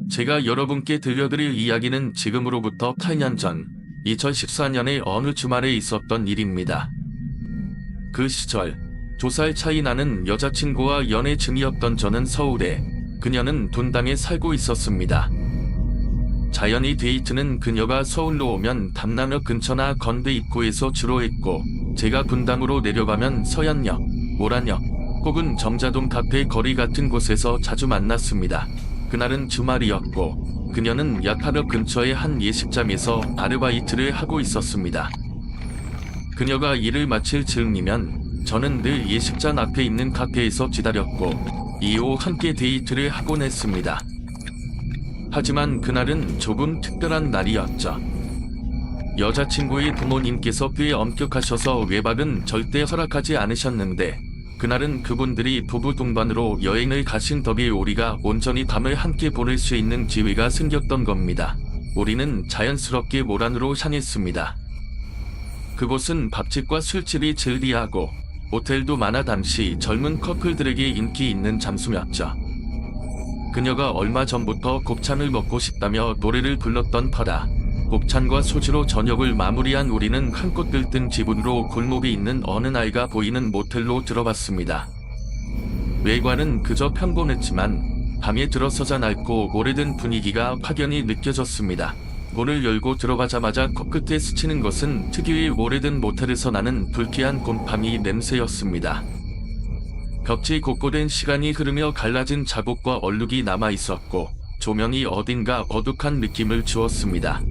제가 여러분께 들려드릴 이야기는 지금으로부터 8년 전 2014년의 어느 주말에 있었던 일입니다. 그 시절 2살 차이 나는 여자친구와 연애 중이었던 저는 서울에, 그녀는 분당에 살고 있었습니다. 자연히 데이트는 그녀가 서울로 오면 담남역 근처나 건대 입구에서 주로 했고, 제가 분당으로 내려가면 서현역, 모란역 혹은 정자동 카페 거리 같은 곳에서 자주 만났습니다. 그날은 주말이었고 그녀는 약하역 근처의 한 예식장에서 아르바이트를 하고 있었습니다. 그녀가 일을 마칠 즈음이면 저는 늘 예식장 앞에 있는 카페에서 기다렸고 이후 함께 데이트를 하곤 했습니다. 하지만 그날은 조금 특별한 날이었죠. 여자친구의 부모님께서 꽤 엄격하셔서 외박은 절대 허락하지 않으셨는데, 그날은 그분들이 부부 동반으로 여행을 가신 덕에 우리가 온전히 밤을 함께 보낼 수 있는 기회가 생겼던 겁니다. 우리는 자연스럽게 모란으로 향했습니다. 그곳은 밥집과 술집이 즐비하고 호텔도 많아 당시 젊은 커플들에게 인기 있는 장소였죠. 그녀가 얼마 전부터 곱창을 먹고 싶다며 노래를 불렀던 터라 곱창과 소주로 저녁을 마무리한 우리는 한껏 들뜬 기분으로 골목에 있는 어느 나이가 보이는 모텔로 들어갔습니다. 외관은 그저 평범했지만 밤에 들어서자 낡고 오래된 분위기가 확연히 느껴졌습니다. 문을 열고 들어가자마자 코끝에 스치는 것은 특유의 오래된 모텔에서 나는 불쾌한 곰팡이 냄새였습니다. 벽지 곳곳엔 시간이 흐르며 갈라진 자국과 얼룩이 남아있었고 조명이 어딘가 어둑한 느낌을 주었습니다.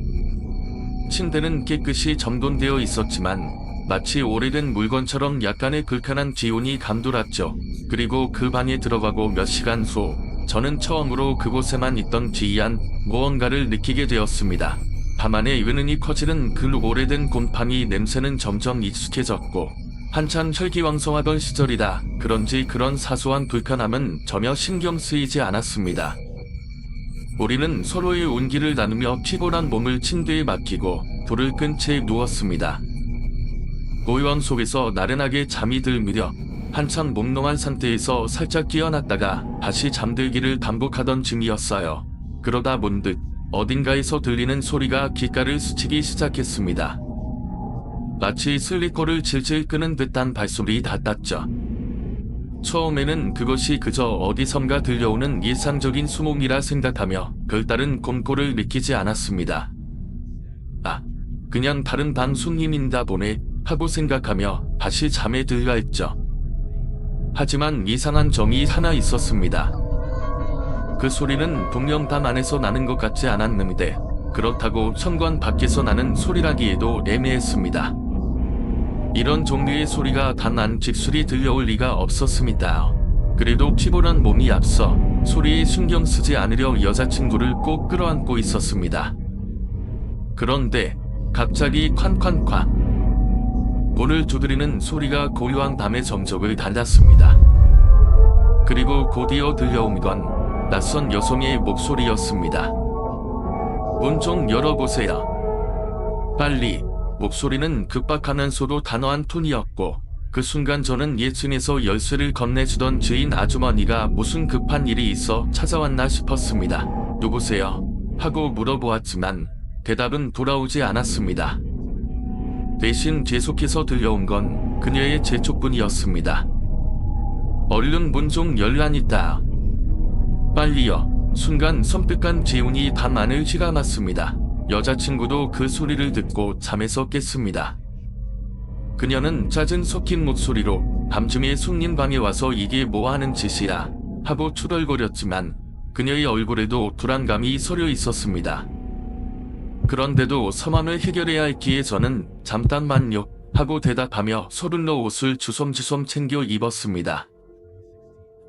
침대는 깨끗이 정돈되어 있었지만 마치 오래된 물건처럼 약간의 불편한 기운이 감돌았죠. 그리고 그 방에 들어가고 몇 시간 후 저는 처음으로 그곳에만 있던 기이한 무언가를 느끼게 되었습니다. 밤안에 유난히 커지는 그 오래된 곰팡이 냄새는 점점 익숙해졌고 한참 혈기왕성하던 시절이다 그런지 그런 사소한 불편함은 전혀 신경 쓰이지 않았습니다. 우리는 서로의 온기를 나누며 피곤한 몸을 침대에 맡기고 불을 끈 채 누웠습니다. 고요함 속에서 나른하게 잠이 들 무렵 한참 몽롱한 상태에서 살짝 깨어났다가 다시 잠들기를 반복하던 중이었어요. 그러다 문득 어딘가에서 들리는 소리가 귓가를 스치기 시작했습니다. 마치 슬리퍼를 질질 끄는 듯한 발소리 같았죠. 처음에는 그것이 그저 어디선가 들려오는 일상적인 수몽이라 생각하며 별다른 공포를 느끼지 않았습니다. 그냥 다른 방 손님인가 보네 하고 생각하며 다시 잠에 들려 했죠. 하지만 이상한 점이 하나 있었습니다. 그 소리는 분명 방 안에서 나는 것 같지 않았는데 그렇다고 현관 밖에서 나는 소리라기에도 애매했습니다. 이런 종류의 소리가 단 한 직술이 들려올 리가 없었습니다. 그래도 피곤한 몸이 앞서 소리에 신경 쓰지 않으려 여자친구를 꼭 끌어안고 있었습니다. 그런데 갑자기 쾅쾅쾅 문을 두드리는 소리가 고요한 밤의 정적을 달랐습니다. 그리고 곧이어 들려온 건 낯선 여성의 목소리였습니다. 문 좀 열어보세요. 빨리. 목소리는 급박하면서도 단호한 톤이었고 그 순간 저는 예층에서 열쇠를 건네주던 주인 아주머니가 무슨 급한 일이 있어 찾아왔나 싶었습니다. 누구세요? 하고 물어보았지만 대답은 돌아오지 않았습니다. 대신 계속해서 들려온 건 그녀의 재촉뿐이었습니다. 얼른 문 좀 열라니까. 빨리요. 순간 섬뜩한 기운이 밤 안을 휘감았습니다. 여자친구도 그 소리를 듣고 잠에서 깼습니다. 그녀는 짜증 섞인 목소리로 밤중에 손님 방에 와서 이게 뭐하는 짓이야 하고 투덜거렸지만 그녀의 얼굴에도 불안감이 서려 있었습니다. 그런데도 상황을 해결해야 했기에 저는 잠깐만요 하고 대답하며 서둘러 옷을 주섬주섬 챙겨 입었습니다.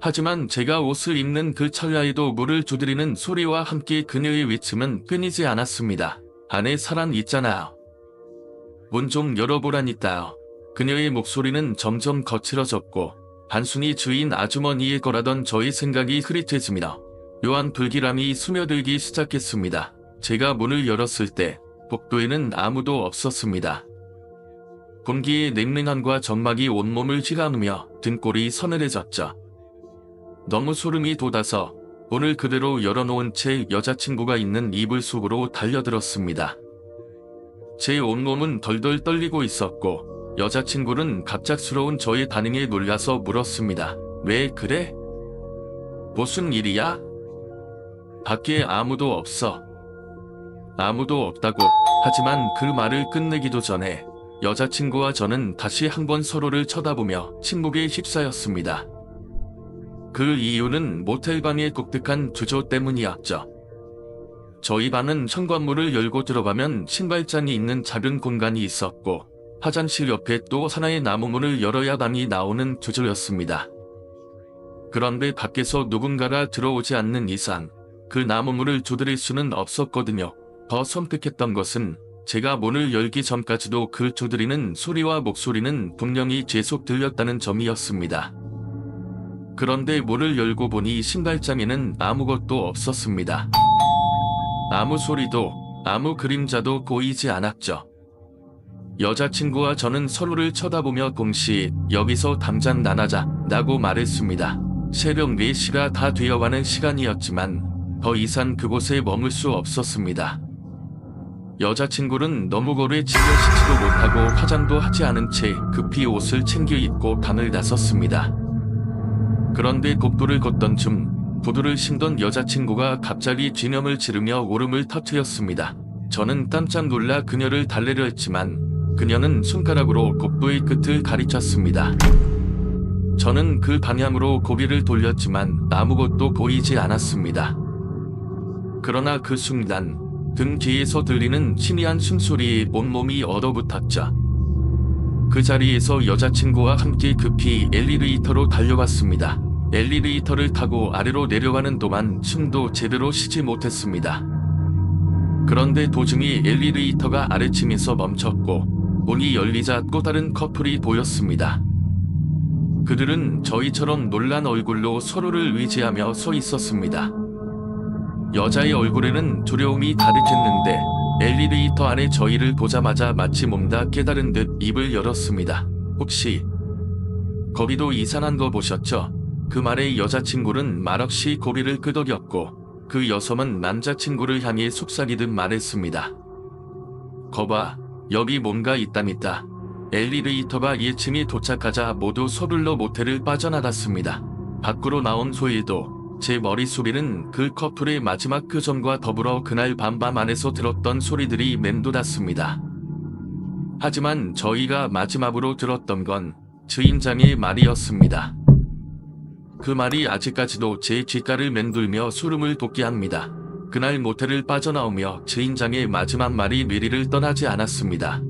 하지만 제가 옷을 입는 그 찰나에도 문을 두드리는 소리와 함께 그녀의 외침은 끊이지 않았습니다. 안에 사람 있잖아요. 문 좀 열어보라니까요. 그녀의 목소리는 점점 거칠어졌고 단순히 주인 아주머니의 거라던 저의 생각이 흐릿해지며 묘한 불길함이 스며들기 시작했습니다. 제가 문을 열었을 때 복도에는 아무도 없었습니다. 공기의 냉랭함과 적막이 온몸을 휘감으며 등골이 서늘해졌죠. 너무 소름이 돋아서 문을 그대로 열어놓은 채 여자친구가 있는 이불 속으로 달려들었습니다. 제 온몸은 덜덜 떨리고 있었고 여자친구는 갑작스러운 저의 반응에 놀라서 물었습니다. 왜 그래? 무슨 일이야? 밖에 아무도 없어. 아무도 없다고. 하지만 그 말을 끝내기도 전에 여자친구와 저는 다시 한번 서로를 쳐다보며 침묵에 휩싸였습니다. 그 이유는 모텔방의 독특한 구조 때문이었죠. 저희 방은 현관문을 열고 들어가면 신발장이 있는 작은 공간이 있었고 화장실 옆에 또 하나의 나무문을 열어야 방이 나오는 구조였습니다. 그런데 밖에서 누군가가 들어오지 않는 이상 그 나무문을 두드릴 수는 없었거든요. 더 섬뜩했던 것은 제가 문을 열기 전까지도 그 두드리는 소리와 목소리는 분명히 계속 들렸다는 점이었습니다. 그런데 문을 열고 보니 신발장에는 아무것도 없었습니다. 아무 소리도 아무 그림자도 보이지 않았죠. 여자친구와 저는 서로를 쳐다보며 동시에 여기서 당장 나가자 라고 말했습니다. 새벽 4시가 다 되어가는 시간이었지만 더 이상 그곳에 머물 수 없었습니다. 여자친구는 너무 오래 집에 씻지도 못하고 화장도 하지 않은 채 급히 옷을 챙겨 입고 방을 나섰습니다. 그런데 복도를 걷던 중 구두를 신던 여자친구가 갑자기 쥐념을 지르며 울음을 터뜨렸습니다. 저는 깜짝 놀라 그녀를 달래려 했지만 그녀는 손가락으로 복도의 끝을 가리켰습니다. 저는 그 방향으로 고개를 돌렸지만 아무것도 보이지 않았습니다. 그러나 그 순간 등 뒤에서 들리는 희미한 숨소리에 온몸이 얼어붙었죠. 그 자리에서 여자친구와 함께 급히 엘리베이터로 달려갔습니다. 엘리베이터를 타고 아래로 내려가는 동안 숨도 제대로 쉬지 못했습니다. 그런데 도중에 엘리베이터가 아래층에서 멈췄고 문이 열리자 또 다른 커플이 보였습니다. 그들은 저희처럼 놀란 얼굴로 서로를 의지하며 서 있었습니다. 여자의 얼굴에는 두려움이 가득했는데 엘리베이터 안에 저희를 보자마자 마치 뭔가 깨달은 듯 입을 열었습니다. 혹시 거기도 이상한 거 보셨죠? 그 말에 여자친구는 말없이 고개를 끄덕였고 그 여성은 남자친구를 향해 속삭이듯 말했습니다. 거봐, 여기 뭔가 있답니다. 엘리베이터가 1층에 도착하자 모두 서둘러 모텔을 빠져나갔습니다. 밖으로 나온 후에도 제 머릿속에는 그 커플의 마지막 표정과 더불어 그날 밤 안에서 들었던 소리들이 맴돌았습니다. 하지만 저희가 마지막으로 들었던 건 주인장의 말이었습니다. 그 말이 아직까지도 제 귓가를 맴돌며 소름을 돋게 합니다. 그날 모텔을 빠져나오며 주인장의 마지막 말이 뇌리를 떠나지 않았습니다.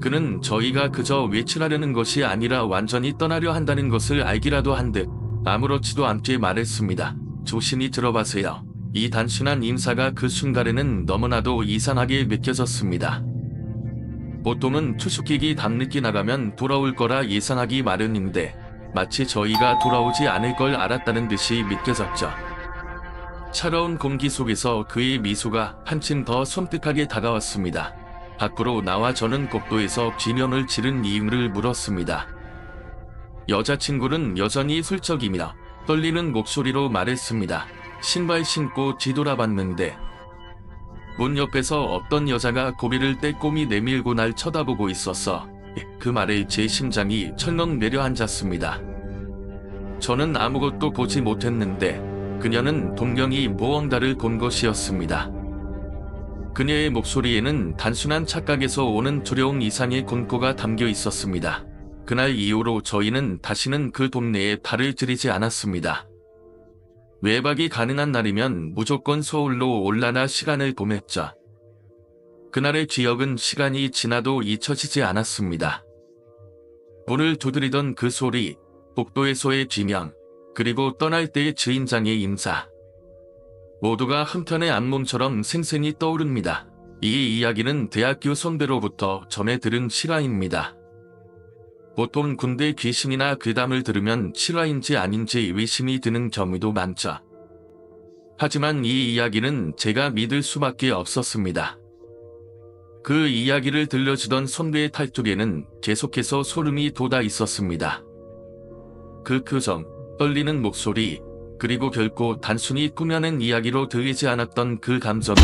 그는 저희가 그저 외출하려는 것이 아니라 완전히 떠나려 한다는 것을 알기라도 한 듯 아무렇지도 않게 말했습니다. 조심히 들어가세요. 이 단순한 인사가 그 순간에는 너무나도 이상하게 느껴졌습니다. 보통은 투숙객이 밤늦게 나가면 돌아올 거라 예상하기 마련인데 마치 저희가 돌아오지 않을 걸 알았다는 듯이 믿겨졌죠. 차가운 공기 속에서 그의 미소가 한층 더 섬뜩하게 다가왔습니다. 밖으로 나와 저는 복도에서 쥐념을 지른 이유를 물었습니다. 여자친구는 여전히 슬쩍이며 떨리는 목소리로 말했습니다. 신발 신고 뒤돌아봤는데 문 옆에서 어떤 여자가 고개를 빼꼼히 내밀고 날 쳐다보고 있었어. 그 말에 제 심장이 철렁 내려앉았습니다. 저는 아무것도 보지 못했는데 그녀는 동경이 무언가를 본 것이었습니다. 그녀의 목소리에는 단순한 착각에서 오는 두려움 이상의 공포가 담겨 있었습니다. 그날 이후로 저희는 다시는 그 동네에 발을 들이지 않았습니다. 외박이 가능한 날이면 무조건 서울로 올라나 시간을 보냈죠. 그날의 기억은 시간이 지나도 잊혀지지 않았습니다. 문을 두드리던 그 소리, 복도에서의 쥐명, 그리고 떠날 때의 주인장의 인사. 모두가 한편의 악몽처럼 생생히 떠오릅니다. 이 이야기는 대학교 선배로부터 전해 들은 실화입니다. 보통 군대 귀신이나 괴담을 들으면 실화인지 아닌지 의심이 드는 경우도 많죠. 하지만 이 이야기는 제가 믿을 수밖에 없었습니다. 그 이야기를 들려주던 선배의 탈뚝에는 계속해서 소름이 돋아 있었습니다. 그 표정, 떨리는 목소리, 그리고 결코 단순히 꾸며낸 이야기로 들리지 않았던 그 감정은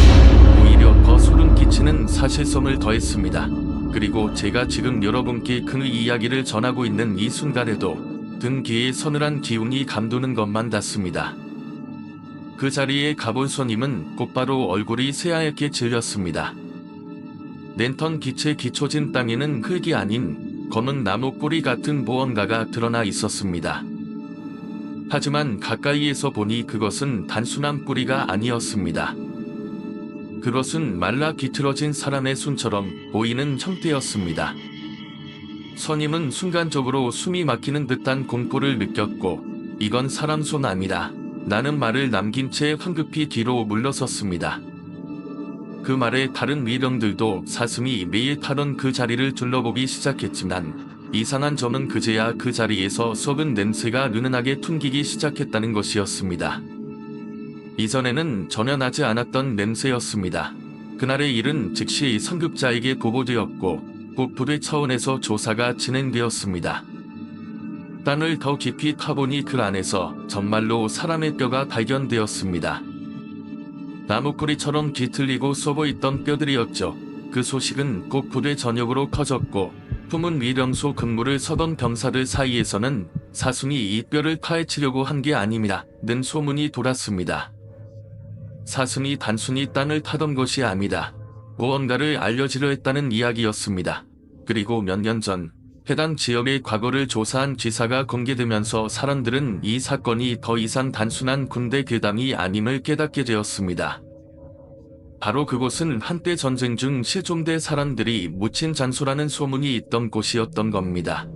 오히려 더 소름 끼치는 사실성을 더했습니다. 그리고 제가 지금 여러분께 그 이야기를 전하고 있는 이 순간에도 등 뒤에 서늘한 기운이 감도는 것만 같습니다. 그 자리에 가본 손님은 곧바로 얼굴이 새하얗게 질렸습니다. 랜턴 기체 기초진 땅에는 흙이 아닌 검은 나무 뿌리 같은 무언가가 드러나 있었습니다. 하지만 가까이에서 보니 그것은 단순한 뿌리가 아니었습니다. 그것은 말라 비틀어진 사람의 손처럼 보이는 형태였습니다. 선임은 순간적으로 숨이 막히는 듯한 공포를 느꼈고 이건 사람 손 아니다. 라는 말을 남긴 채 황급히 뒤로 물러섰습니다. 그 말에 다른 위령들도 사슴이 매일 타던 그 자리를 둘러보기 시작했지만 이상한 점은 그제야 그 자리에서 썩은 냄새가 느슨하게 퉁기기 시작했다는 것이었습니다. 이전에는 전혀 나지 않았던 냄새였습니다. 그날의 일은 즉시 상급자에게 보고되었고 곧 부대 차원에서 조사가 진행되었습니다. 땅을 더 깊이 파보니 그 안에서 정말로 사람의 뼈가 발견되었습니다. 나무뿌리처럼 뒤틀리고 썩어있던 뼈들이었죠. 그 소식은 곧 부대 전역으로 퍼졌고 품은 위령소 근무를 서던 병사들 사이에서는 사슴이 이 뼈를 파헤치려고 한 게 아닙니다. 는 소문이 돌았습니다. 사슴이 단순히 땅을 타던 것이 아니다. 무언가를 알려지려 했다는 이야기였습니다. 그리고 몇 년 전 해당 지역의 과거를 조사한 기사가 공개되면서 사람들은 이 사건이 더 이상 단순한 군대 괴담이 아님을 깨닫게 되었습니다. 바로 그곳은 한때 전쟁 중 실종된 사람들이 묻힌 장소라는 소문이 있던 곳이었던 겁니다.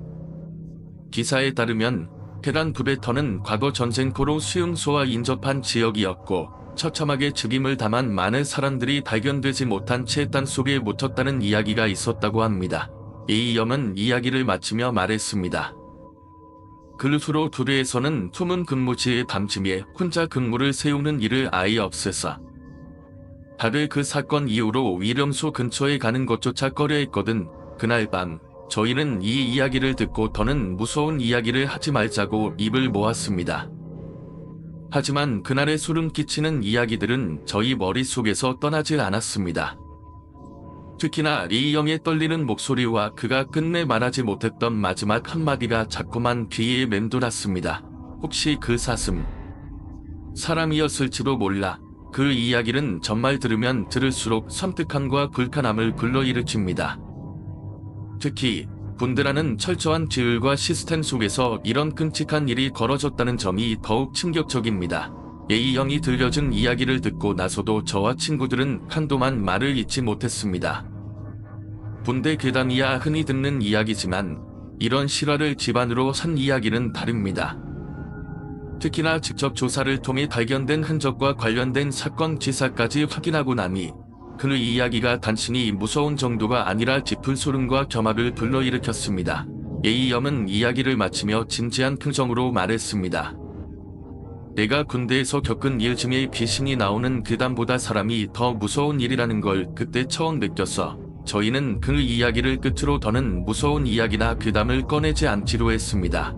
기사에 따르면 해당 부대터는 과거 전쟁포로 수용소와 인접한 지역이었고 처참하게 죽임을 당한 많은 사람들이 발견되지 못한 채 땅 속에 묻혔다는 이야기가 있었다고 합니다. A형은 이야기를 마치며 말했습니다. 그 후로 부대에서는 숨은 근무지의 담침에 혼자 근무를 세우는 일을 아예 없애서 다들 그 사건 이후로 위령소 근처에 가는 것조차 꺼려했거든. 그날 밤 저희는 이 이야기를 듣고 더는 무서운 이야기를 하지 말자고 입을 모았습니다. 하지만 그날의 소름 끼치는 이야기들은 저희 머릿속에서 떠나질 않았습니다. 특히나 A형의 떨리는 목소리와 그가 끝내 말하지 못했던 마지막 한마디가 자꾸만 귀에 맴돌았습니다. 혹시 그 사슴 사람이었을지도 몰라. 그 이야기는 정말 들으면 들을수록 섬뜩함과 불편함을 불러일으킵니다. 특히 분드라는 철저한 지율과 시스템 속에서 이런 끔찍한 일이 벌어졌다는 점이 더욱 충격적입니다. A형이 들려준 이야기를 듣고 나서도 저와 친구들은 한동안 말을 잇지 못했습니다. 군대 괴담이야 흔히 듣는 이야기지만 이런 실화를 기반으로 한 이야기는 다릅니다. 특히나 직접 조사를 통해 발견된 흔적과 관련된 사건 기사까지 확인하고 나니 그 이야기가 단순히 무서운 정도가 아니라 짚을 소름과 겸합을 불러일으켰습니다. A형은 이야기를 마치며 진지한 표정으로 말했습니다. 내가 군대에서 겪은 일 중에 귀신이 나오는 괴담보다 사람이 더 무서운 일이라는 걸 그때 처음 느꼈어. 저희는 그 이야기를 끝으로 더는 무서운 이야기나 괴담을 꺼내지 않기로 했습니다.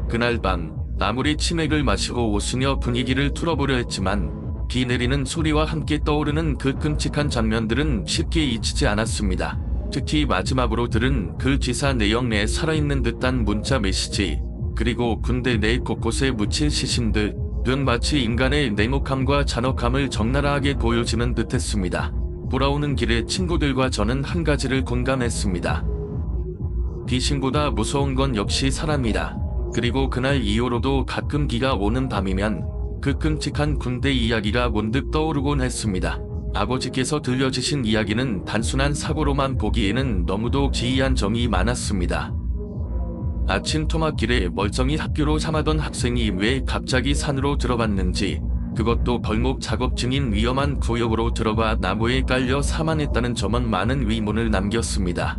그날 밤 아무리 치맥을 마시고 웃으며 분위기를 틀어보려 했지만 비 내리는 소리와 함께 떠오르는 그 끔찍한 장면들은 쉽게 잊히지 않았습니다. 특히 마지막으로 들은 그 기사 내용 내에 살아있는 듯한 문자 메시지, 그리고 군대 내 곳곳에 묻힌 시신들은 마치 인간의 냉혹함과 잔혹함을 적나라하게 보여주는 듯했습니다. 돌아오는 길에 친구들과 저는 한 가지를 공감했습니다. 귀신보다 무서운 건 역시 사람이다. 그리고 그날 이후로도 가끔 비가 오는 밤이면 그 끔찍한 군대 이야기가 문득 떠오르곤 했습니다. 아버지께서 들려주신 이야기는 단순한 사고로만 보기에는 너무도 기이한 점이 많았습니다. 아침 토막길에 멀쩡히 학교로 참하던 학생이 왜 갑자기 산으로 들어갔는지, 그것도 벌목 작업 중인 위험한 구역으로 들어가 나무에 깔려 사망했다는 점은 많은 의문을 남겼습니다.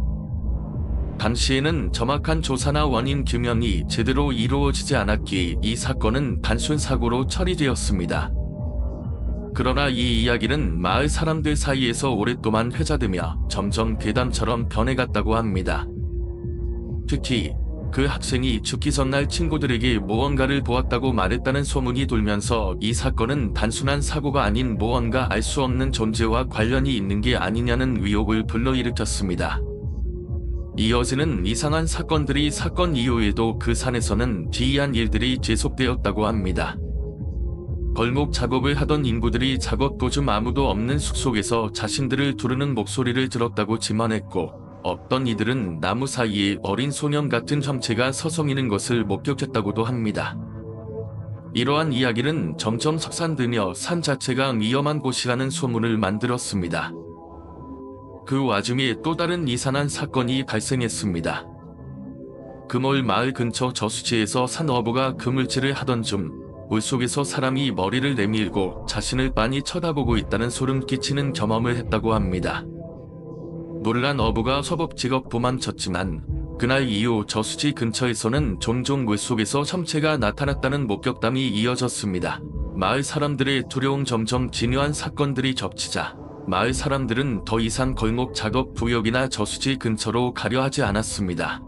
당시에는 정확한 조사나 원인 규명이 제대로 이루어지지 않았기에 이 사건은 단순 사고로 처리되었습니다. 그러나 이 이야기는 마을 사람들 사이에서 오랫동안 회자되며 점점 괴담처럼 변해갔다고 합니다. 특히 그 학생이 죽기 전날 친구들에게 무언가를 보았다고 말했다는 소문이 돌면서 이 사건은 단순한 사고가 아닌 무언가 알 수 없는 존재와 관련이 있는 게 아니냐는 의혹을 불러일으켰습니다. 이어지는 이상한 사건들이 사건 이후에도 그 산에서는 기이한 일들이 계속되었다고 합니다. 벌목 작업을 하던 인부들이 작업 도중 아무도 없는 숲속에서 자신들을 부르는 목소리를 들었다고 지만했고, 어떤 이들은 나무 사이에 어린 소년 같은 형체가 서성이는 것을 목격했다고도 합니다. 이러한 이야기는 점점 확산되며 산 자체가 위험한 곳이라는 소문을 만들었습니다. 그 와중에 또 다른 이상한 사건이 발생했습니다. 금올 마을 근처 저수지에서 산 어부가 그물질을 하던 중 물속에서 사람이 머리를 내밀고 자신을 빤히 쳐다보고 있다는 소름 끼치는 경험을 했다고 합니다. 놀란 어부가 허겁지겁 도망쳤지만 그날 이후 저수지 근처에서는 종종 물속에서 참체가 나타났다는 목격담이 이어졌습니다. 마을 사람들의 두려움 점점 진화한 사건들이 겹치자 마을 사람들은 더 이상 걸목 작업 구역이나 저수지 근처로 가려 하지 않았습니다.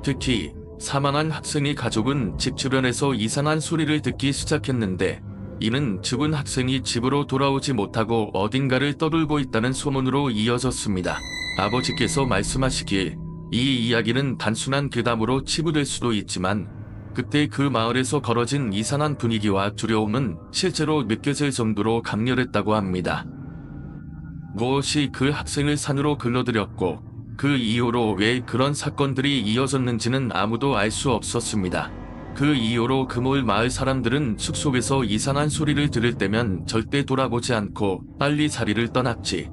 특히 사망한 학생의 가족은 집 주변에서 이상한 소리를 듣기 시작했는데, 이는 죽은 학생이 집으로 돌아오지 못하고 어딘가를 떠돌고 있다는 소문으로 이어졌습니다. 아버지께서 말씀하시길 이 이야기는 단순한 괴담으로 치부될 수도 있지만, 그때 그 마을에서 벌어진 이상한 분위기와 두려움은 실제로 느껴질 정도로 강렬했다고 합니다. 무엇이 그 학생을 산으로 끌어들였고 그 이후로 왜 그런 사건들이 이어졌는지는 아무도 알 수 없었습니다. 그 이후로 금올 마을 사람들은 숲속에서 이상한 소리를 들을 때면 절대 돌아보지 않고 빨리 자리를 떠났지.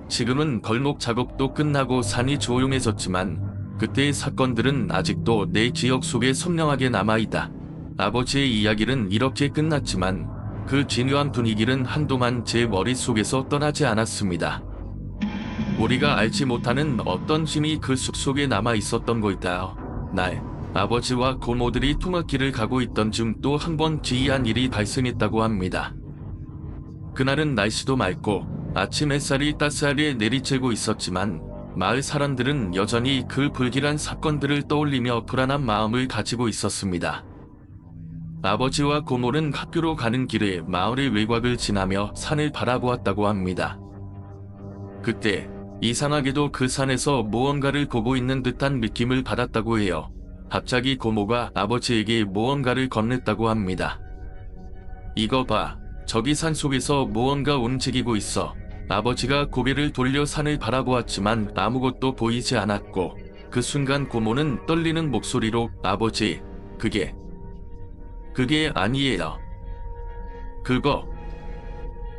지금은 벌목 작업도 끝나고 산이 조용해졌지만 그때의 사건들은 아직도 내 기억 속에 선명하게 남아있다. 아버지의 이야기는 이렇게 끝났지만 그 진유한 분위기는 한동안 제 머릿속에서 떠나지 않았습니다. 우리가 알지 못하는 어떤 힘이 그 숲속에 남아 있었던 걸까요? 날 아버지와 고모들이 투머길을 가고 있던 중 또 한 번 기이한 일이 발생했다고 합니다. 그날은 날씨도 맑고 아침 햇살이 따스하게 내리쬐고 있었지만 마을 사람들은 여전히 그 불길한 사건들을 떠올리며 불안한 마음을 가지고 있었습니다. 아버지와 고모는 학교로 가는 길에 마을의 외곽을 지나며 산을 바라보았다고 합니다. 그때 이상하게도 그 산에서 무언가를 보고 있는 듯한 느낌을 받았다고 해요. 갑자기 고모가 아버지에게 무언가를 건넸다고 합니다. 이거 봐, 저기 산 속에서 무언가 움직이고 있어. 아버지가 고개를 돌려 산을 바라보았지만 아무것도 보이지 않았고, 그 순간 고모는 떨리는 목소리로 아버지, 그게 아니에요. 그거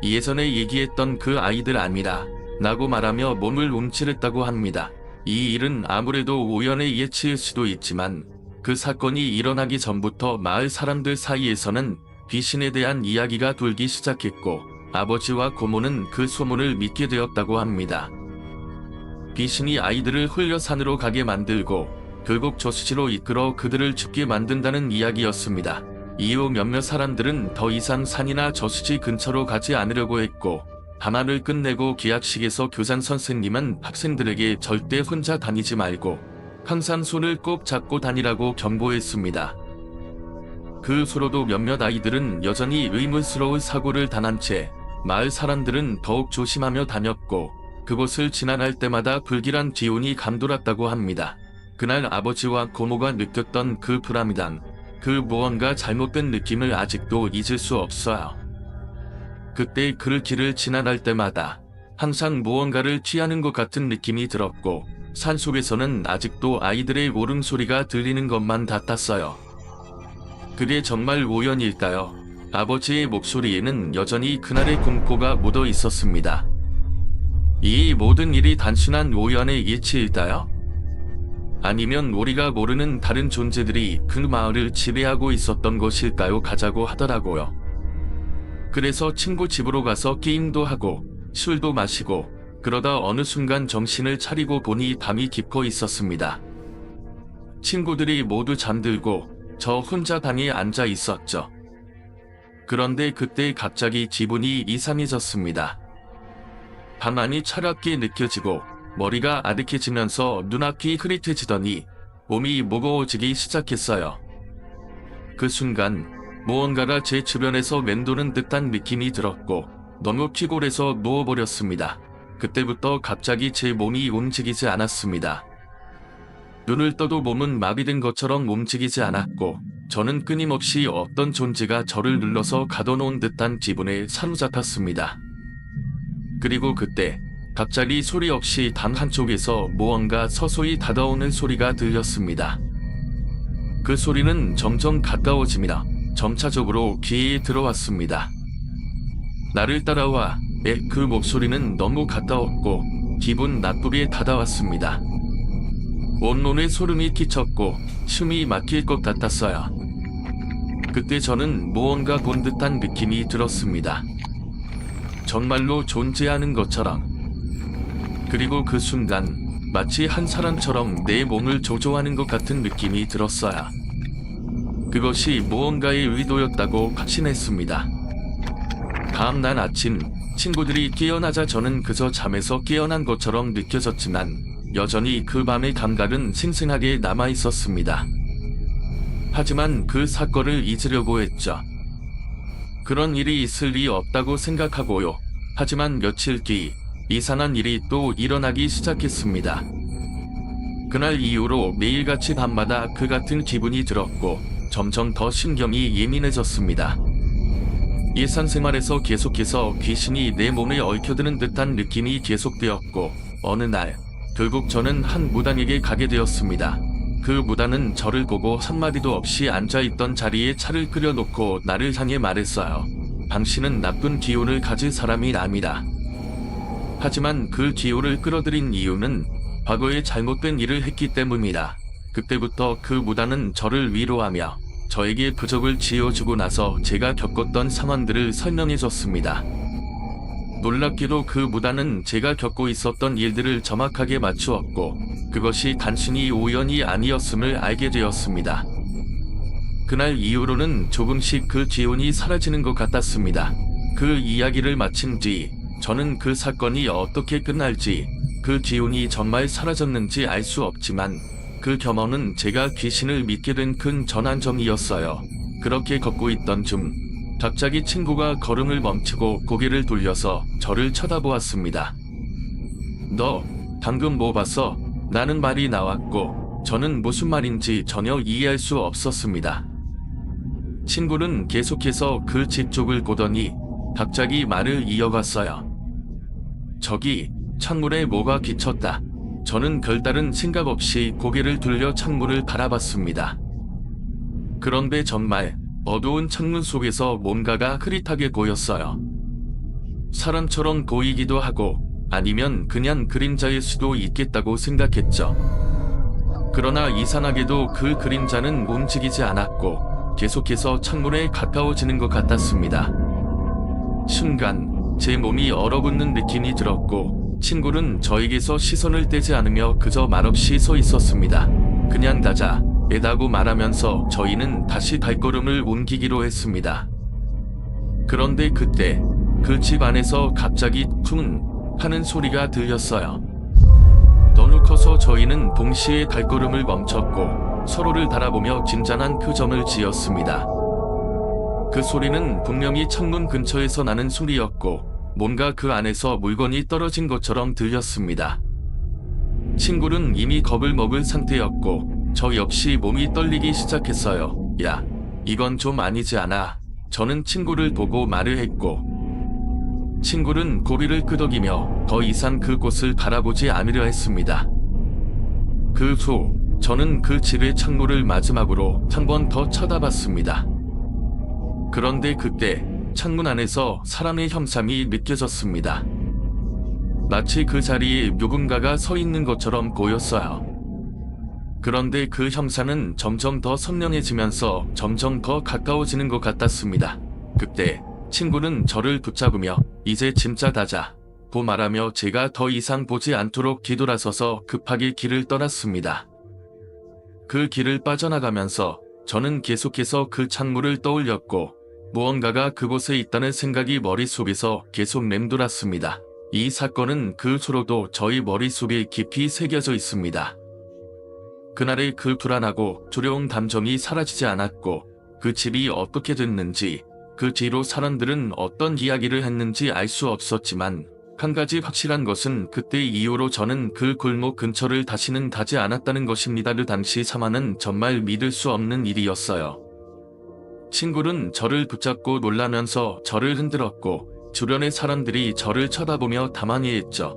예전에 얘기했던 그 아이들 아니라 라고 말하며 몸을 움츠렸다고 합니다. 이 일은 아무래도 우연의 예치일 수도 있지만 그 사건이 일어나기 전부터 마을 사람들 사이에서는 귀신에 대한 이야기가 돌기 시작했고, 아버지와 고모는 그 소문을 믿게 되었다고 합니다. 귀신이 아이들을 흘려 산으로 가게 만들고 결국 저수지로 이끌어 그들을 죽게 만든다는 이야기였습니다. 이후 몇몇 사람들은 더 이상 산이나 저수지 근처로 가지 않으려고 했고, 담화를 끝내고 기약식에서 교장 선생님은 학생들에게 절대 혼자 다니지 말고 항상 손을 꼭 잡고 다니라고 경고했습니다. 그 후로도 몇몇 아이들은 여전히 의문스러운 사고를 당한 채 마을 사람들은 더욱 조심하며 다녔고, 그곳을 지나갈 때마다 불길한 기운이 감돌았다고 합니다. 그날 아버지와 고모가 느꼈던 그 불안감, 그 무언가 잘못된 느낌을 아직도 잊을 수 없어요. 그때 그 길을 지나갈 때마다 항상 무언가를 취하는 것 같은 느낌이 들었고, 산속에서는 아직도 아이들의 울음소리가 들리는 것만 같았어요. 그게 정말 우연일까요? 아버지의 목소리에는 여전히 그날의 공포가 묻어 있었습니다. 이 모든 일이 단순한 우연의 일치일까요? 아니면 우리가 모르는 다른 존재들이 그 마을을 지배하고 있었던 것일까요? 가자고 하더라고요. 그래서 친구 집으로 가서 게임도 하고 술도 마시고, 그러다 어느 순간 정신을 차리고 보니 밤이 깊어 있었습니다. 친구들이 모두 잠들고 저 혼자 방에 앉아 있었죠. 그런데 그때 갑자기 기분이 이상해졌습니다. 방 안이 차갑게 느껴지고 머리가 아득해지면서 눈앞이 흐릿해지더니 몸이 무거워지기 시작했어요. 그 순간 무언가가 제 주변에서 맴도는 듯한 느낌이 들었고 너무 피곤해서 누워버렸습니다. 그때부터 갑자기 제 몸이 움직이지 않았습니다. 눈을 떠도 몸은 마비된 것처럼 움직이지 않았고 저는 끊임없이 어떤 존재가 저를 눌러서 가둬놓은 듯한 기분에 사로잡혔습니다. 그리고 그때 갑자기 소리 없이 단 한쪽에서 무언가 서서히 다가오는 소리가 들렸습니다. 그 소리는 점점 가까워지며 점차적으로 귀에 들어왔습니다. 나를 따라와. 그 목소리는 너무 가까웠고 기분 나쁘게 다가왔습니다. 온몸에 소름이 끼쳤고 숨이 막힐 것 같았어요. 그때 저는 무언가 본 듯한 느낌이 들었습니다. 정말로 존재하는 것처럼. 그리고 그 순간 마치 한 사람처럼 내 몸을 조종하는 것 같은 느낌이 들었어요. 그것이 무언가의 의도였다고 확신했습니다. 다음날 아침 친구들이 깨어나자 저는 그저 잠에서 깨어난 것처럼 느껴졌지만 여전히 그 밤의 감각은 생생하게 남아있었습니다. 하지만 그 사건을 잊으려고 했죠. 그런 일이 있을 리 없다고 생각하고요. 하지만 며칠 뒤 이상한 일이 또 일어나기 시작했습니다. 그날 이후로 매일같이 밤마다 그 같은 기분이 들었고 점점 더 신경이 예민해졌습니다. 일상생활에서 계속해서 귀신이 내 몸에 얽혀드는 듯한 느낌이 계속되었고 어느 날 결국 저는 한 무당에게 가게 되었습니다. 그 무당은 저를 보고 한마디도 없이 앉아있던 자리에 차를 끓여놓고 나를 향해 말했어요. 당신은 나쁜 기운을 가질 사람이 아니다. 하지만 그 기운을 끌어들인 이유는 과거에 잘못된 일을 했기 때문이다. 그때부터 그 무당은 저를 위로하며 저에게 부적을 지어주고 나서 제가 겪었던 상황들을 설명해줬습니다. 놀랍게도 그 무당은 제가 겪고 있었던 일들을 정확하게 맞추었고 그것이 단순히 우연이 아니었음을 알게 되었습니다. 그날 이후로는 조금씩 그 기운이 사라지는 것 같았습니다. 그 이야기를 마친 뒤 저는 그 사건이 어떻게 끝날지 그 기운이 정말 사라졌는지 알 수 없지만 그 경험은 제가 귀신을 믿게 된 큰 전환점이었어요. 그렇게 걷고 있던 중 갑자기 친구가 걸음을 멈추고 고개를 돌려서 저를 쳐다보았습니다. 너 방금 뭐 봤어? 라는 말이 나왔고 저는 무슨 말인지 전혀 이해할 수 없었습니다. 친구는 계속해서 그 집 쪽을 보더니 갑자기 말을 이어갔어요. 저기 창문에 뭐가 비쳤다. 저는 별다른 생각 없이 고개를 돌려 창문을 바라봤습니다. 그런데 정말 어두운 창문 속에서 뭔가가 흐릿하게 보였어요. 사람처럼 보이기도 하고 아니면 그냥 그림자일 수도 있겠다고 생각했죠. 그러나 이상하게도 그 그림자는 움직이지 않았고 계속해서 창문에 가까워지는 것 같았습니다. 순간 제 몸이 얼어붙는 느낌이 들었고 친구는 저에게서 시선을 떼지 않으며 그저 말없이 서 있었습니다. 그냥 가자. 애다고 말하면서 저희는 다시 발걸음을 옮기기로 했습니다. 그런데 그때 그 집 안에서 갑자기 퉁 하는 소리가 들렸어요. 너무 커서 저희는 동시에 발걸음을 멈췄고 서로를 바라보며 진짠한 표정을 지었습니다. 그 소리는 분명히 창문 근처에서 나는 소리였고 뭔가 그 안에서 물건이 떨어진 것처럼 들렸습니다. 친구는 이미 겁을 먹을 상태였고 저 역시 몸이 떨리기 시작했어요. 야, 이건 좀 아니지 않아? 저는 친구를 보고 말을 했고 친구는 고리를 끄덕이며 더 이상 그곳을 바라보지 않으려 했습니다. 그 후 저는 그 집의 창문을 마지막으로 한 번 더 쳐다봤습니다. 그런데 그때 창문 안에서 사람의 형상이 느껴졌습니다. 마치 그 자리에 누군가가 서 있는 것처럼 보였어요. 그런데 그 형상은 점점 더 선명해지면서 점점 더 가까워지는 것 같았습니다. 그때 친구는 저를 붙잡으며 이제 진짜 가자 고 말하며 제가 더 이상 보지 않도록 뒤돌아서서 급하게 길을 떠났습니다. 그 길을 빠져나가면서 저는 계속해서 그 창문을 떠올렸고 무언가가 그곳에 있다는 생각이 머릿속에서 계속 맴돌았습니다. 이 사건은 그 후로도 저희 머릿속에 깊이 새겨져 있습니다. 그날의 그 불안하고 두려운 감정이 사라지지 않았고 그 집이 어떻게 됐는지 그 뒤로 사람들은 어떤 이야기를 했는지 알 수 없었지만 한 가지 확실한 것은 그때 이후로 저는 그 골목 근처를 다시는 가지 않았다는 것입니다. 그 당시 상황은 정말 믿을 수 없는 일이었어요. 친구는 저를 붙잡고 놀라면서 저를 흔들었고 주변의 사람들이 저를 쳐다보며 다만히 했죠.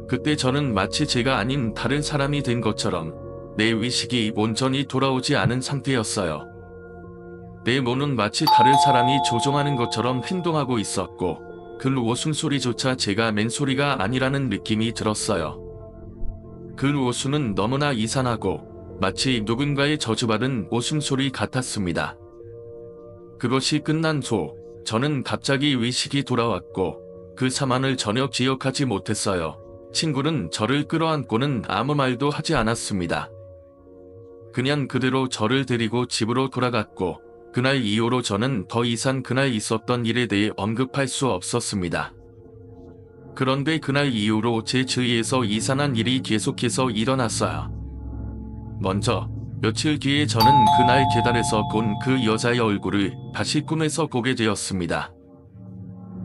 그때 저는 마치 제가 아닌 다른 사람이 된 것처럼 내 의식이 온전히 돌아오지 않은 상태였어요. 내 몸은 마치 다른 사람이 조종하는 것처럼 행동하고 있었고 그 웃음소리조차 제가 낸 소리가 아니라는 느낌이 들었어요. 그 웃음은 너무나 이상하고 마치 누군가의 저주받은 웃음소리 같았습니다. 그것이 끝난 후 저는 갑자기 의식이 돌아왔고 그 상황을 전혀 기억하지 못했어요. 친구는 저를 끌어안고는 아무 말도 하지 않았습니다. 그냥 그대로 저를 데리고 집으로 돌아갔고 그날 이후로 저는 더 이상 그날 있었던 일에 대해 언급할 수 없었습니다. 그런데 그날 이후로 제 주위에서 이상한 일이 계속해서 일어났어요. 먼저 며칠 뒤에 저는 그날 계단에서 본 그 여자의 얼굴을 다시 꿈에서 보게 되었습니다.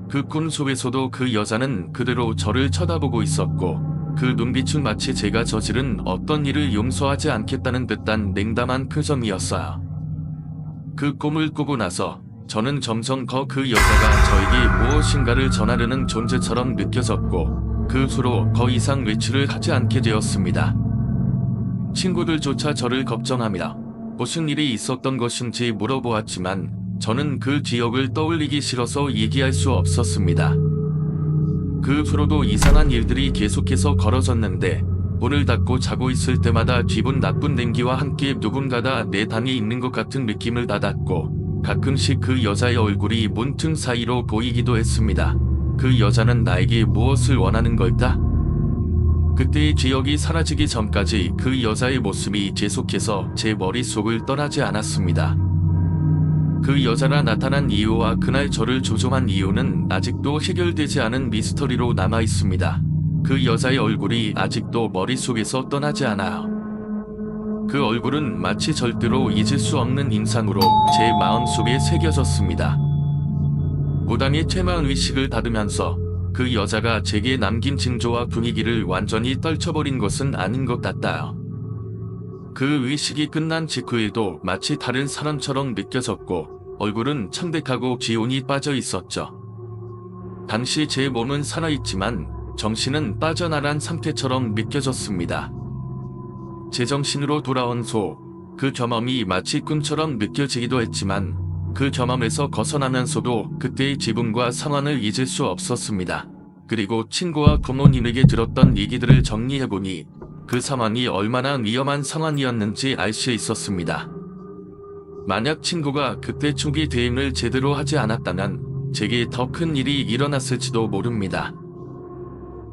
그 꿈 속에서도 그 여자는 그대로 저를 쳐다보고 있었고 그 눈빛은 마치 제가 저지른 어떤 일을 용서하지 않겠다는 듯한 냉담한 표정이었어요. 그 꿈을 꾸고 나서 저는 점점 더 그 여자가 저에게 무엇인가를 전하려는 존재처럼 느껴졌고 그 후로 더 이상 외출을 하지 않게 되었습니다. 친구들조차 저를 걱정하며 무슨 일이 있었던 것인지 물어보았지만 저는 그 기억을 떠올리기 싫어서 얘기할 수 없었습니다. 그 후로도 이상한 일들이 계속해서 벌어졌는데 문을 닫고 자고 있을 때마다 기분 나쁜 냉기와 함께 누군가가 내 방에 있는 것 같은 느낌을 받았고 가끔씩 그 여자의 얼굴이 문 틈 사이로 보이기도 했습니다. 그 여자는 나에게 무엇을 원하는 걸까? 그때의 기억이 사라지기 전까지 그 여자의 모습이 계속해서 제 머릿속을 떠나지 않았습니다. 그 여자가 나타난 이유와 그날 저를 조종한 이유는 아직도 해결되지 않은 미스터리로 남아 있습니다. 그 여자의 얼굴이 아직도 머릿속에서 떠나지 않아요. 그 얼굴은 마치 절대로 잊을 수 없는 인상으로 제 마음속에 새겨졌습니다. 무당의 퇴마한 의식을 받으면서 그 여자가 제게 남긴 징조와 분위기를 완전히 떨쳐버린 것은 아닌 것 같아요. 그 의식이 끝난 직후에도 마치 다른 사람처럼 느껴졌고 얼굴은 창백하고 기운이 빠져 있었죠. 당시 제 몸은 살아있지만 정신은 빠져나간 상태처럼 느껴졌습니다. 제정신으로 돌아온 후 그 경험이 마치 꿈처럼 느껴지기도 했지만 그 경험에서 벗어나면서도 그때의 기분과 상황을 잊을 수 없었습니다. 그리고 친구와 부모님에게 들었던 얘기들을 정리해보니 그 상황이 얼마나 위험한 상황이었는지 알 수 있었습니다. 만약 친구가 그때 초기 대응을 제대로 하지 않았다면 제게 더 큰 일이 일어났을지도 모릅니다.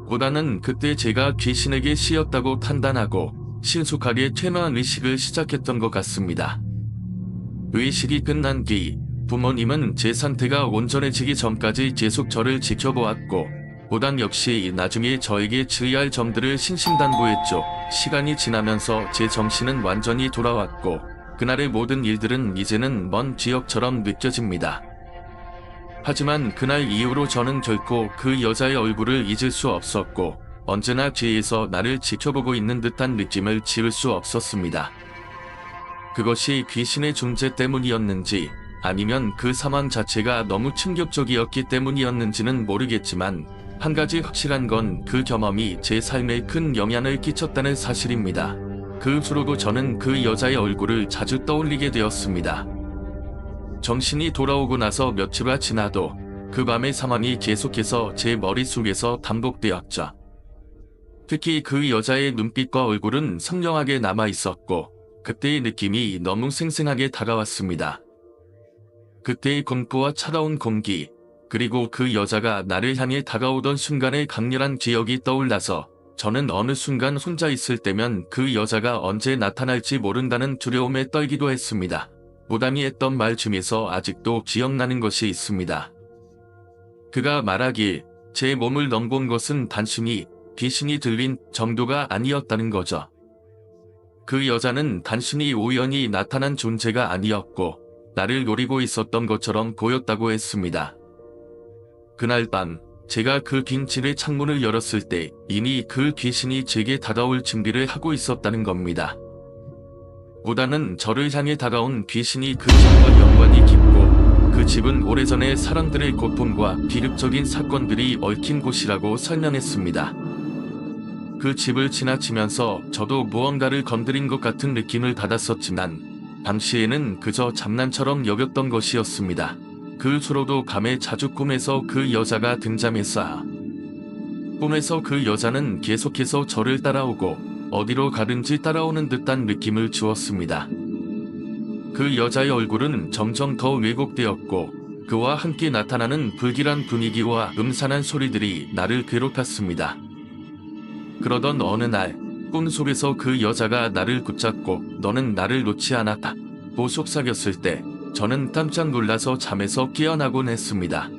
보다는 그때 제가 귀신에게 씌였다고 판단하고 신속하게 퇴마한 의식을 시작했던 것 같습니다. 의식이 끝난 뒤 부모님은 제 상태가 온전해지기 전까지 계속 저를 지켜보았고 보단 역시 나중에 저에게 주의할 점들을 신신당부했죠. 시간이 지나면서 제 정신은 완전히 돌아왔고 그날의 모든 일들은 이제는 먼 기억처럼 느껴집니다. 하지만 그날 이후로 저는 결코 그 여자의 얼굴을 잊을 수 없었고 언제나 뒤에서 나를 지켜보고 있는 듯한 느낌을 지울 수 없었습니다. 그것이 귀신의 존재 때문이었는지 아니면 그 상황 자체가 너무 충격적이었기 때문이었는지는 모르겠지만 한 가지 확실한 건 그 경험이 제 삶에 큰 영향을 끼쳤다는 사실입니다. 그 후로도 저는 그 여자의 얼굴을 자주 떠올리게 되었습니다. 정신이 돌아오고 나서 며칠가 지나도 그 밤의 상황이 계속해서 제 머릿속에서 반복되었죠. 특히 그 여자의 눈빛과 얼굴은 선명하게 남아 있었고 그때의 느낌이 너무 생생하게 다가왔습니다. 그때의 공포와 차가운 공기, 그리고 그 여자가 나를 향해 다가오던 순간의 강렬한 기억이 떠올라서 저는 어느 순간 혼자 있을 때면 그 여자가 언제 나타날지 모른다는 두려움에 떨기도 했습니다. 무당이 했던 말 중에서 아직도 기억나는 것이 있습니다. 그가 말하길 제 몸을 넘본 것은 단순히 귀신이 들린 정도가 아니었다는 거죠. 그 여자는 단순히 우연히 나타난 존재가 아니었고 나를 노리고 있었던 것처럼 보였다고 했습니다. 그날 밤 제가 그 빈 집의 창문을 열었을 때 이미 그 귀신이 제게 다가올 준비를 하고 있었다는 겁니다. 보다는 저를 향해 다가온 귀신이 그 집과 연관이 깊고 그 집은 오래전에 사람들의 고통과 비극적인 사건들이 얽힌 곳이라고 설명했습니다. 그 집을 지나치면서 저도 무언가를 건드린 것 같은 느낌을 받았었지만 당시에는 그저 장난처럼 여겼던 것이었습니다. 그 후로도 밤에 자주 꿈에서 그 여자가 등장했어요. 꿈에서 그 여자는 계속해서 저를 따라오고 어디로 가든지 따라오는 듯한 느낌을 주었습니다. 그 여자의 얼굴은 점점 더 왜곡되었고 그와 함께 나타나는 불길한 분위기와 음산한 소리들이 나를 괴롭혔습니다. 그러던 어느 날 꿈속에서 그 여자가 나를 붙잡고 너는 나를 놓지 않았다 고 속삭였을 때 저는 깜짝 놀라서 잠에서 깨어나곤 했습니다.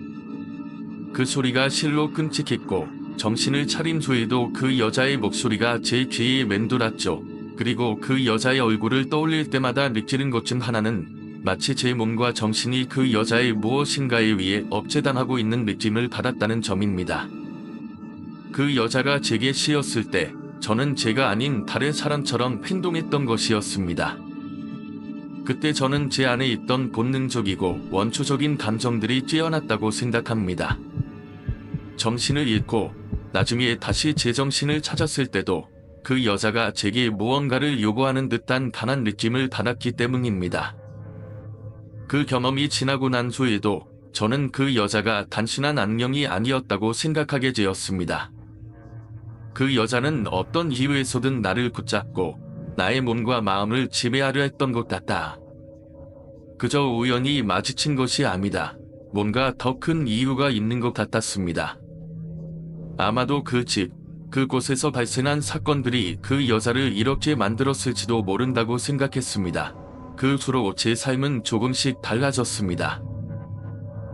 그 소리가 실로 끔찍했고 정신을 차린 후에도 그 여자의 목소리가 제 귀에 맴돌았죠. 그리고 그 여자의 얼굴을 떠올릴 때마다 느끼는 것 중 하나는 마치 제 몸과 정신이 그 여자의 무엇인가에 의해 억제당하고 있는 느낌을 받았다는 점입니다. 그 여자가 제게 씌었을 때 저는 제가 아닌 다른 사람처럼 행동했던 것이었습니다. 그때 저는 제 안에 있던 본능적이고 원초적인 감정들이 뛰어났다고 생각합니다. 정신을 잃고 나중에 다시 제정신을 찾았을 때도 그 여자가 제게 무언가를 요구하는 듯한 강한 느낌을 받았기 때문입니다. 그 경험이 지나고 난 후에도 저는 그 여자가 단순한 악령이 아니었다고 생각하게 되었습니다. 그 여자는 어떤 이유에서든 나를 붙잡고 나의 몸과 마음을 지배하려 했던 것 같다. 그저 우연히 마주친 것이 아니다. 뭔가 더 큰 이유가 있는 것 같았습니다. 아마도 그 집, 그곳에서 발생한 사건들이 그 여자를 이렇게 만들었을지도 모른다고 생각했습니다. 그 후로 제 삶은 조금씩 달라졌습니다.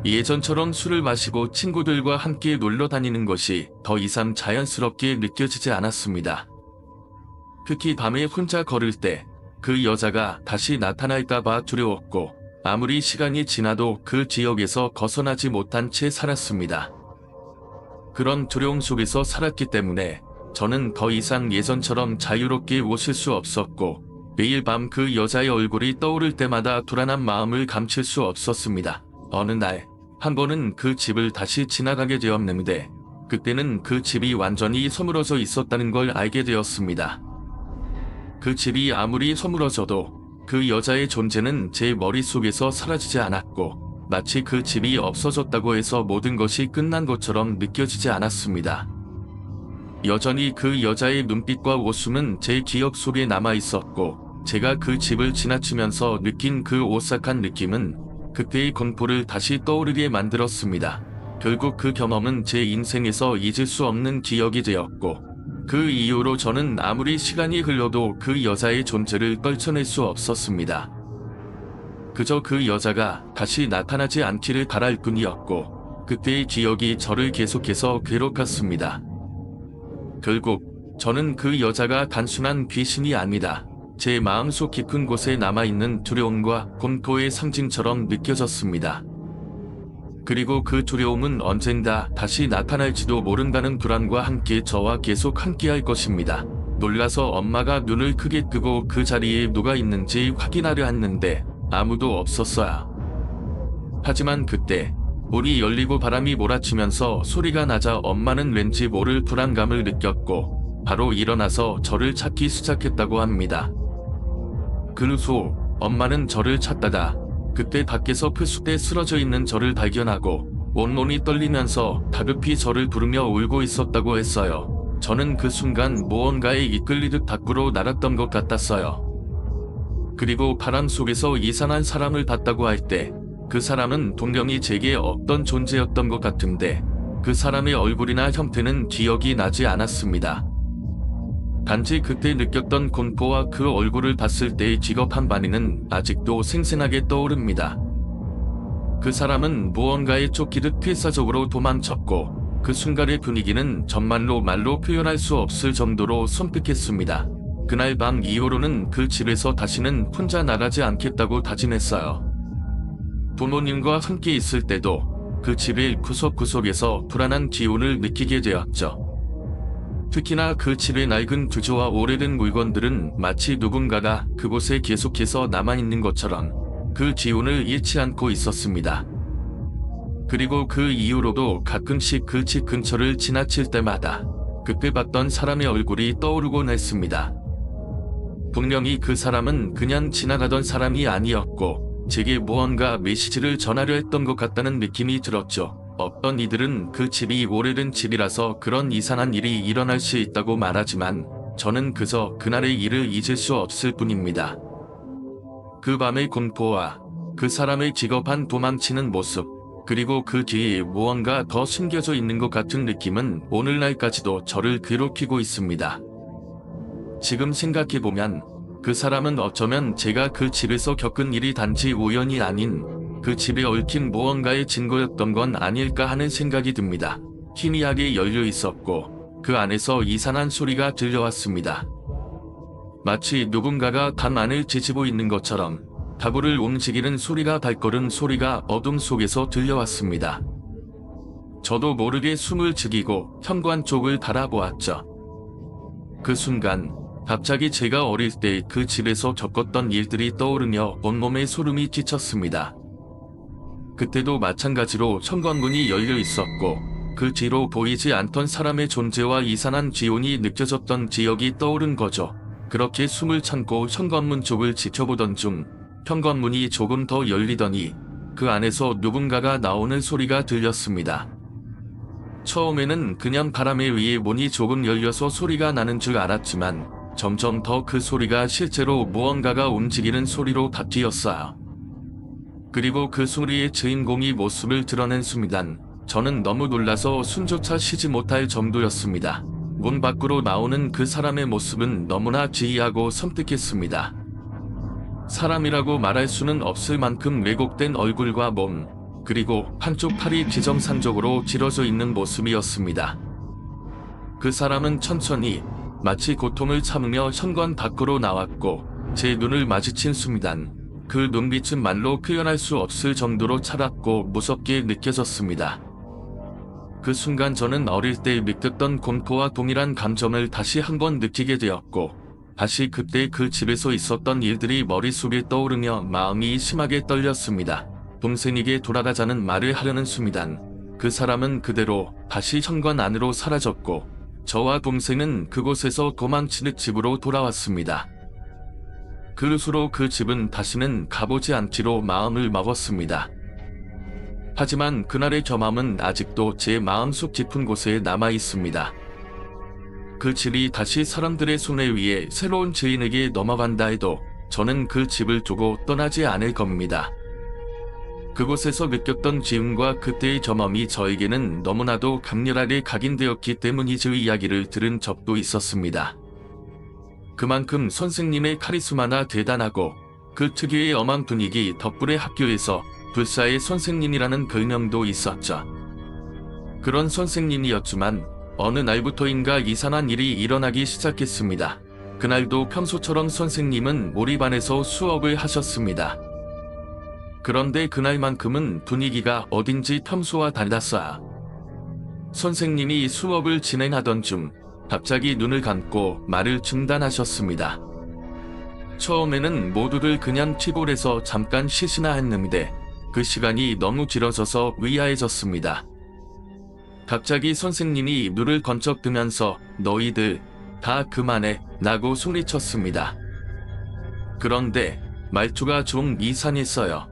예전처럼 술을 마시고 친구들과 함께 놀러 다니는 것이 더 이상 자연스럽게 느껴지지 않았습니다. 특히 밤에 혼자 걸을 때 그 여자가 다시 나타날까봐 두려웠고 아무리 시간이 지나도 그 지역에서 벗어나지 못한 채 살았습니다. 그런 두려움 속에서 살았기 때문에 저는 더 이상 예전처럼 자유롭게 웃을 수 없었고 매일 밤 그 여자의 얼굴이 떠오를 때마다 불안한 마음을 감출 수 없었습니다. 어느 날 한 번은 그 집을 다시 지나가게 되었는데 그때는 그 집이 완전히 허물어져 있었다는 걸 알게 되었습니다. 그 집이 아무리 허물어져도 그 여자의 존재는 제 머릿속에서 사라지지 않았고 마치 그 집이 없어졌다고 해서 모든 것이 끝난 것처럼 느껴지지 않았습니다. 여전히 그 여자의 눈빛과 웃음은 제 기억 속에 남아 있었고 제가 그 집을 지나치면서 느낀 그 오싹한 느낌은 그때의 공포를 다시 떠오르게 만들었습니다. 결국 그 경험은 제 인생에서 잊을 수 없는 기억이 되었고 그 이후로 저는 아무리 시간이 흘러도 그 여자의 존재를 떨쳐낼 수 없었습니다. 그저 그 여자가 다시 나타나지 않기를 바랄 뿐이었고 그때의 기억이 저를 계속해서 괴롭혔습니다. 결국 저는 그 여자가 단순한 귀신이 아니다. 제 마음속 깊은 곳에 남아있는 두려움과 공포의 상징처럼 느껴졌습니다. 그리고 그 두려움은 언젠가 다시 나타날지도 모른다는 불안과 함께 저와 계속 함께할 것입니다. 놀라서 엄마가 눈을 크게 뜨고 그 자리에 누가 있는지 확인하려 했는데 아무도 없었어요. 하지만 그때 문이 열리고 바람이 몰아치면서 소리가 나자 엄마는 왠지 모를 불안감을 느꼈고 바로 일어나서 저를 찾기 시작했다고 합니다. 그 후 엄마는 저를 찾다가 그때 밖에서 풀숲에 쓰러져 있는 저를 발견하고 온몸이 떨리면서 다급히 저를 부르며 울고 있었다고 했어요. 저는 그 순간 무언가에 이끌리듯 밖으로 날았던 것 같았어요. 그리고 바람 속에서 이상한 사람을 봤다고 할 때 그 사람은 분명히 제게 없던 존재였던 것 같은데 그 사람의 얼굴이나 형태는 기억이 나지 않았습니다. 단지 그때 느꼈던 공포와 그 얼굴을 봤을 때의 기겁한 반응은 아직도 생생하게 떠오릅니다. 그 사람은 무언가에 쫓기듯 필사적으로 도망쳤고 그 순간의 분위기는 정말로 말로 표현할 수 없을 정도로 섬뜩했습니다. 그날 밤 이후로는 그 집에서 다시는 혼자 나가지 않겠다고 다짐했어요. 부모님과 함께 있을 때도 그 집의 구석구석에서 불안한 기운을 느끼게 되었죠. 특히나 그 집의 낡은 구조와 오래된 물건들은 마치 누군가가 그곳에 계속해서 남아있는 것처럼 그 기운을 잃지 않고 있었습니다. 그리고 그 이후로도 가끔씩 그 집 근처를 지나칠 때마다 그때 봤던 사람의 얼굴이 떠오르곤 했습니다. 분명히 그 사람은 그냥 지나가던 사람이 아니었고 제게 무언가 메시지를 전하려 했던 것 같다는 느낌이 들었죠. 어떤 이들은 그 집이 오래된 집이라서 그런 이상한 일이 일어날 수 있다고 말하지만 저는 그저 그날의 일을 잊을 수 없을 뿐입니다. 그 밤의 공포와 그 사람의 기겁한 도망치는 모습, 그리고 그 뒤에 무언가 더 숨겨져 있는 것 같은 느낌은 오늘날까지도 저를 괴롭히고 있습니다. 지금 생각해보면 그 사람은 어쩌면 제가 그 집에서 겪은 일이 단지 우연이 아닌 그 집에 얽힌 무언가의 증거였던 건 아닐까 하는 생각이 듭니다. 희미하게 열려 있었고 그 안에서 이상한 소리가 들려왔습니다. 마치 누군가가 단 안을 뒤집어 있는 것처럼 다구를 움직이는 소리가 발걸음 소리가 어둠 속에서 들려왔습니다. 저도 모르게 숨을 죽이고 현관 쪽을 바라보았죠. 그 순간 갑자기 제가 어릴 때 그 집에서 겪었던 일들이 떠오르며 온몸에 소름이 끼쳤습니다. 그때도 마찬가지로 현관문이 열려 있었고 그 뒤로 보이지 않던 사람의 존재와 이상한 기운이 느껴졌던 기억이 떠오른 거죠. 그렇게 숨을 참고 현관문 쪽을 지켜보던 중 현관문이 조금 더 열리더니 그 안에서 누군가가 나오는 소리가 들렸습니다. 처음에는 그냥 바람에 의해 문이 조금 열려서 소리가 나는 줄 알았지만 점점 더 그 소리가 실제로 무언가가 움직이는 소리로 바뀌었어요. 그리고 그 소리의 주인공이 모습을 드러낸 순간 저는 너무 놀라서 숨조차 쉬지 못할 정도였습니다. 문 밖으로 나오는 그 사람의 모습은 너무나 기이하고 섬뜩했습니다. 사람이라고 말할 수는 없을 만큼 왜곡된 얼굴과 몸, 그리고 한쪽 팔이 비정상적으로 길어져 있는 모습이었습니다. 그 사람은 천천히 마치 고통을 참으며 현관 밖으로 나왔고 제 눈을 마주친 순간 그 눈빛은 말로 표현할 수 없을 정도로 차갑고 무섭게 느껴졌습니다. 그 순간 저는 어릴 때 느꼈던 공포와 동일한 감정을 다시 한번 느끼게 되었고 다시 그때 그 집에서 있었던 일들이 머릿속에 떠오르며 마음이 심하게 떨렸습니다. 동생에게 돌아가자는 말을 하려는 순간 그 사람은 그대로 다시 현관 안으로 사라졌고 저와 동생은 그곳에서 도망치듯 집으로 돌아왔습니다. 그 후로 그 집은 다시는 가보지 않기로 마음을 먹었습니다. 하지만 그날의 경험은 아직도 제 마음속 깊은 곳에 남아 있습니다. 그 집이 다시 사람들의 손에 의해 새로운 주인에게 넘어간다 해도 저는 그 집을 두고 떠나지 않을 겁니다. 그곳에서 느꼈던 기운과 그때의 경험이 저에게는 너무나도 강렬하게 각인되었기 때문이죠. 이야기를 들은 적도 있었습니다. 그만큼 선생님의 카리스마나 대단하고 그 특유의 엄한 분위기 덕분에 학교에서 불사의 선생님이라는 별명도 있었죠. 그런 선생님이었지만 어느 날부터인가 이상한 일이 일어나기 시작했습니다. 그날도 평소처럼 선생님은 몰입안에서 수업을 하셨습니다. 그런데 그날만큼은 분위기가 어딘지 평소와 달랐어요. 선생님이 수업을 진행하던 중 갑자기 눈을 감고 말을 중단하셨습니다. 처음에는 모두들 그냥 티볼에서 잠깐 쉬시나 했는데 그 시간이 너무 길어져서 의아해졌습니다. 갑자기 선생님이 눈을 번쩍 뜨면서 너희들 다 그만해 라고 소리쳤습니다. 그런데 말투가 좀 이상했어요.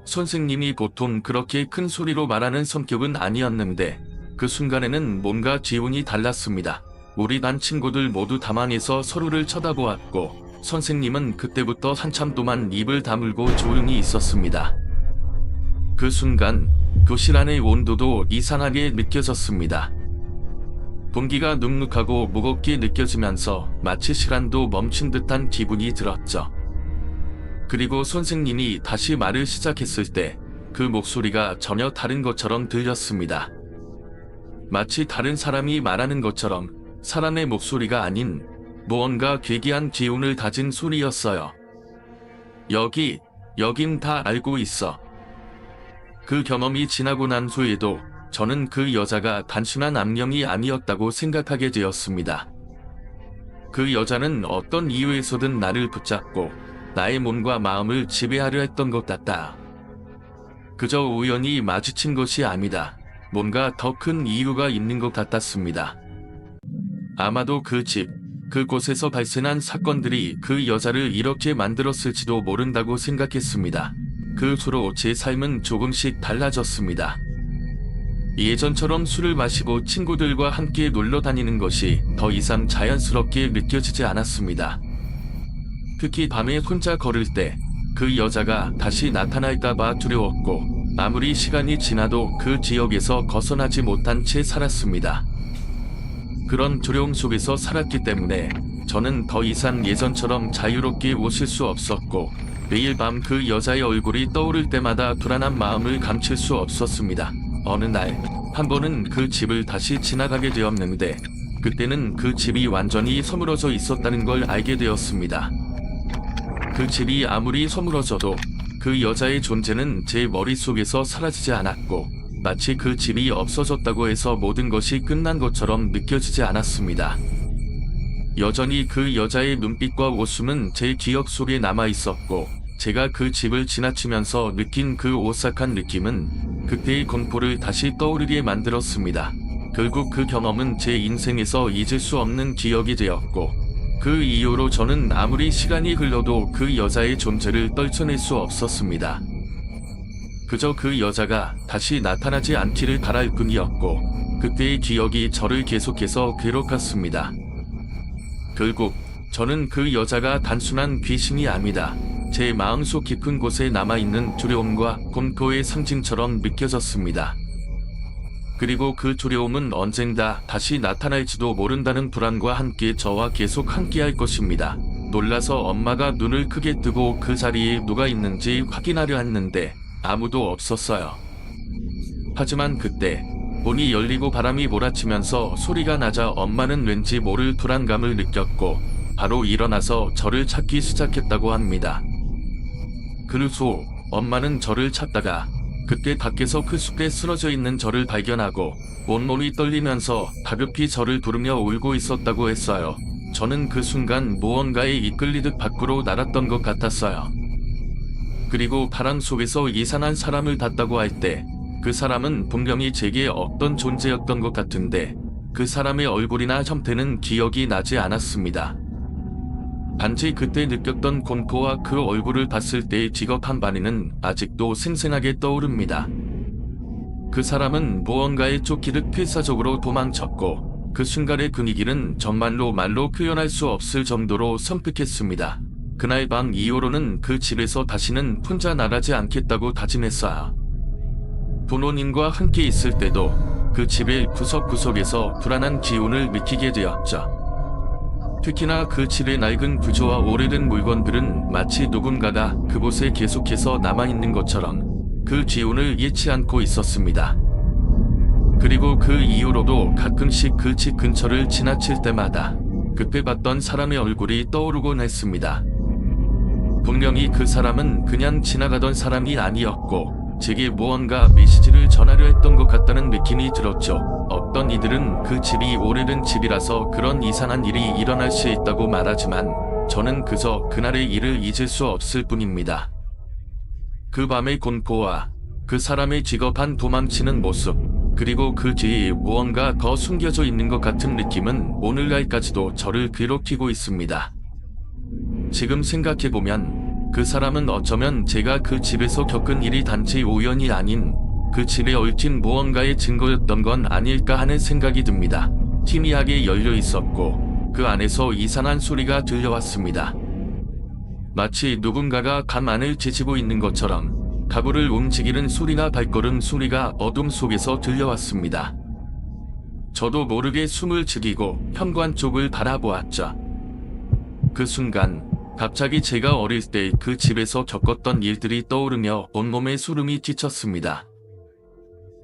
선생님이 보통 그렇게 큰 소리로 말하는 성격은 아니었는데 그 순간에는 뭔가 기운이 달랐습니다. 우리 반 친구들 모두 담안에서 서로를 쳐다보았고 선생님은 그때부터 한참 동안 입을 다물고 조용히 있었습니다. 그 순간 교실 안의 온도도 이상하게 느껴졌습니다. 공기가 눅눅하고 무겁게 느껴지면서 마치 시간도 멈춘 듯한 기분이 들었죠. 그리고 선생님이 다시 말을 시작했을 때 그 목소리가 전혀 다른 것처럼 들렸습니다. 마치 다른 사람이 말하는 것처럼 사람의 목소리가 아닌 무언가 괴기한 기운을 가진 소리였어요. 여긴 다 알고 있어. 그 경험이 지나고 난 후에도 저는 그 여자가 단순한 악령이 아니었다고 생각하게 되었습니다. 그 여자는 어떤 이유에서든 나를 붙잡고 나의 몸과 마음을 지배하려 했던 것 같다. 그저 우연히 마주친 것이 아니다. 뭔가 더 큰 이유가 있는 것 같았습니다. 아마도 그곳에서 발생한 사건들이 그 여자를 이렇게 만들었을지도 모른다고 생각했습니다. 그 후로 제 삶은 조금씩 달라졌습니다. 예전처럼 술을 마시고 친구들과 함께 놀러 다니는 것이 더 이상 자연스럽게 느껴지지 않았습니다. 특히 밤에 혼자 걸을 때 그 여자가 다시 나타날까봐 두려웠고, 아무리 시간이 지나도 그 지역에서 벗어나지 못한 채 살았습니다. 그런 두려움 속에서 살았기 때문에 저는 더 이상 예전처럼 자유롭게 웃을 수 없었고, 매일 밤 그 여자의 얼굴이 떠오를 때마다 불안한 마음을 감출 수 없었습니다. 어느 날 한 번은 그 집을 다시 지나가게 되었는데, 그때는 그 집이 완전히 서물어져 있었다는 걸 알게 되었습니다. 그 집이 아무리 서물어져도 그 여자의 존재는 제 머릿속에서 사라지지 않았고, 마치 그 집이 없어졌다고 해서 모든 것이 끝난 것처럼 느껴지지 않았습니다. 여전히 그 여자의 눈빛과 웃음은 제 기억 속에 남아 있었고, 제가 그 집을 지나치면서 느낀 그 오싹한 느낌은 그때의 공포를 다시 떠오르게 만들었습니다. 결국 그 경험은 제 인생에서 잊을 수 없는 기억이 되었고, 그 이후로 저는 아무리 시간이 흘러도 그 여자의 존재를 떨쳐낼 수 없었습니다. 그저 그 여자가 다시 나타나지 않기를 바랄 뿐이었고, 그때의 기억이 저를 계속해서 괴롭혔습니다. 결국 저는 그 여자가 단순한 귀신이 아니다, 제 마음속 깊은 곳에 남아있는 두려움과 공포의 상징처럼 느껴졌습니다. 그리고 그 두려움은 언젠가 다시 나타날지도 모른다는 불안과 함께 저와 계속 함께할 것입니다. 놀라서 엄마가 눈을 크게 뜨고 그 자리에 누가 있는지 확인하려 했는데 아무도 없었어요. 하지만 그때 문이 열리고 바람이 몰아치면서 소리가 나자 엄마는 왠지 모를 불안감을 느꼈고 바로 일어나서 저를 찾기 시작했다고 합니다. 그 후 엄마는 저를 찾다가 그때 밖에서 그 숲에 쓰러져 있는 저를 발견하고 온몸이 떨리면서 다급히 저를 부르며 울고 있었다고 했어요. 저는 그 순간 무언가에 이끌리듯 밖으로 날았던 것 같았어요. 그리고 바람 속에서 이상한 사람을 봤다고 할 때 그 사람은 분명히 제게 어떤 존재였던 것 같은데 그 사람의 얼굴이나 형태는 기억이 나지 않았습니다. 단지 그때 느꼈던 공포와 그 얼굴을 봤을 때의 기겁한 반응은 아직도 생생하게 떠오릅니다. 그 사람은 무언가에 쫓기듯 필사적으로 도망쳤고 그 순간의 분위기는 정말로 말로 표현할 수 없을 정도로 섬뜩했습니다. 그날 밤 이후로는 그 집에서 다시는 혼자 나가지 않겠다고 다짐했어요. 부모님과 함께 있을 때도 그 집의 구석구석에서 불안한 기운을 느끼게 되었죠. 특히나 그 집의 낡은 구조와 오래된 물건들은 마치 누군가가 그곳에 계속해서 남아있는 것처럼 그 기운을 잃지 않고 있었습니다. 그리고 그 이후로도 가끔씩 그 집 근처를 지나칠 때마다 그때 봤던 사람의 얼굴이 떠오르곤 했습니다. 분명히 그 사람은 그냥 지나가던 사람이 아니었고 제게 무언가 메시지를 전하려 했던 것 같다는 느낌이 들었죠. 어떤 이들은 그 집이 오래된 집이라서 그런 이상한 일이 일어날 수 있다고 말하지만 저는 그저 그날의 일을 잊을 수 없을 뿐입니다. 그 밤의 공포와 그 사람의 기겁한 도망치는 모습, 그리고 그 뒤에 무언가 더 숨겨져 있는 것 같은 느낌은 오늘날까지도 저를 괴롭히고 있습니다. 지금 생각해보면 그 사람은 어쩌면 제가 그 집에서 겪은 일이 단지 우연이 아닌 그 집에 얽힌 무언가의 증거였던 건 아닐까 하는 생각이 듭니다. 희미하게 열려 있었고 그 안에서 이상한 소리가 들려왔습니다. 마치 누군가가 감 안을 뒤지고 있는 것처럼 가구를 움직이는 소리나 발걸음 소리가 어둠 속에서 들려왔습니다. 저도 모르게 숨을 죽이고 현관 쪽을 바라보았죠. 그 순간 갑자기 제가 어릴 때 그 집에서 겪었던 일들이 떠오르며 온몸에 소름이 끼쳤습니다.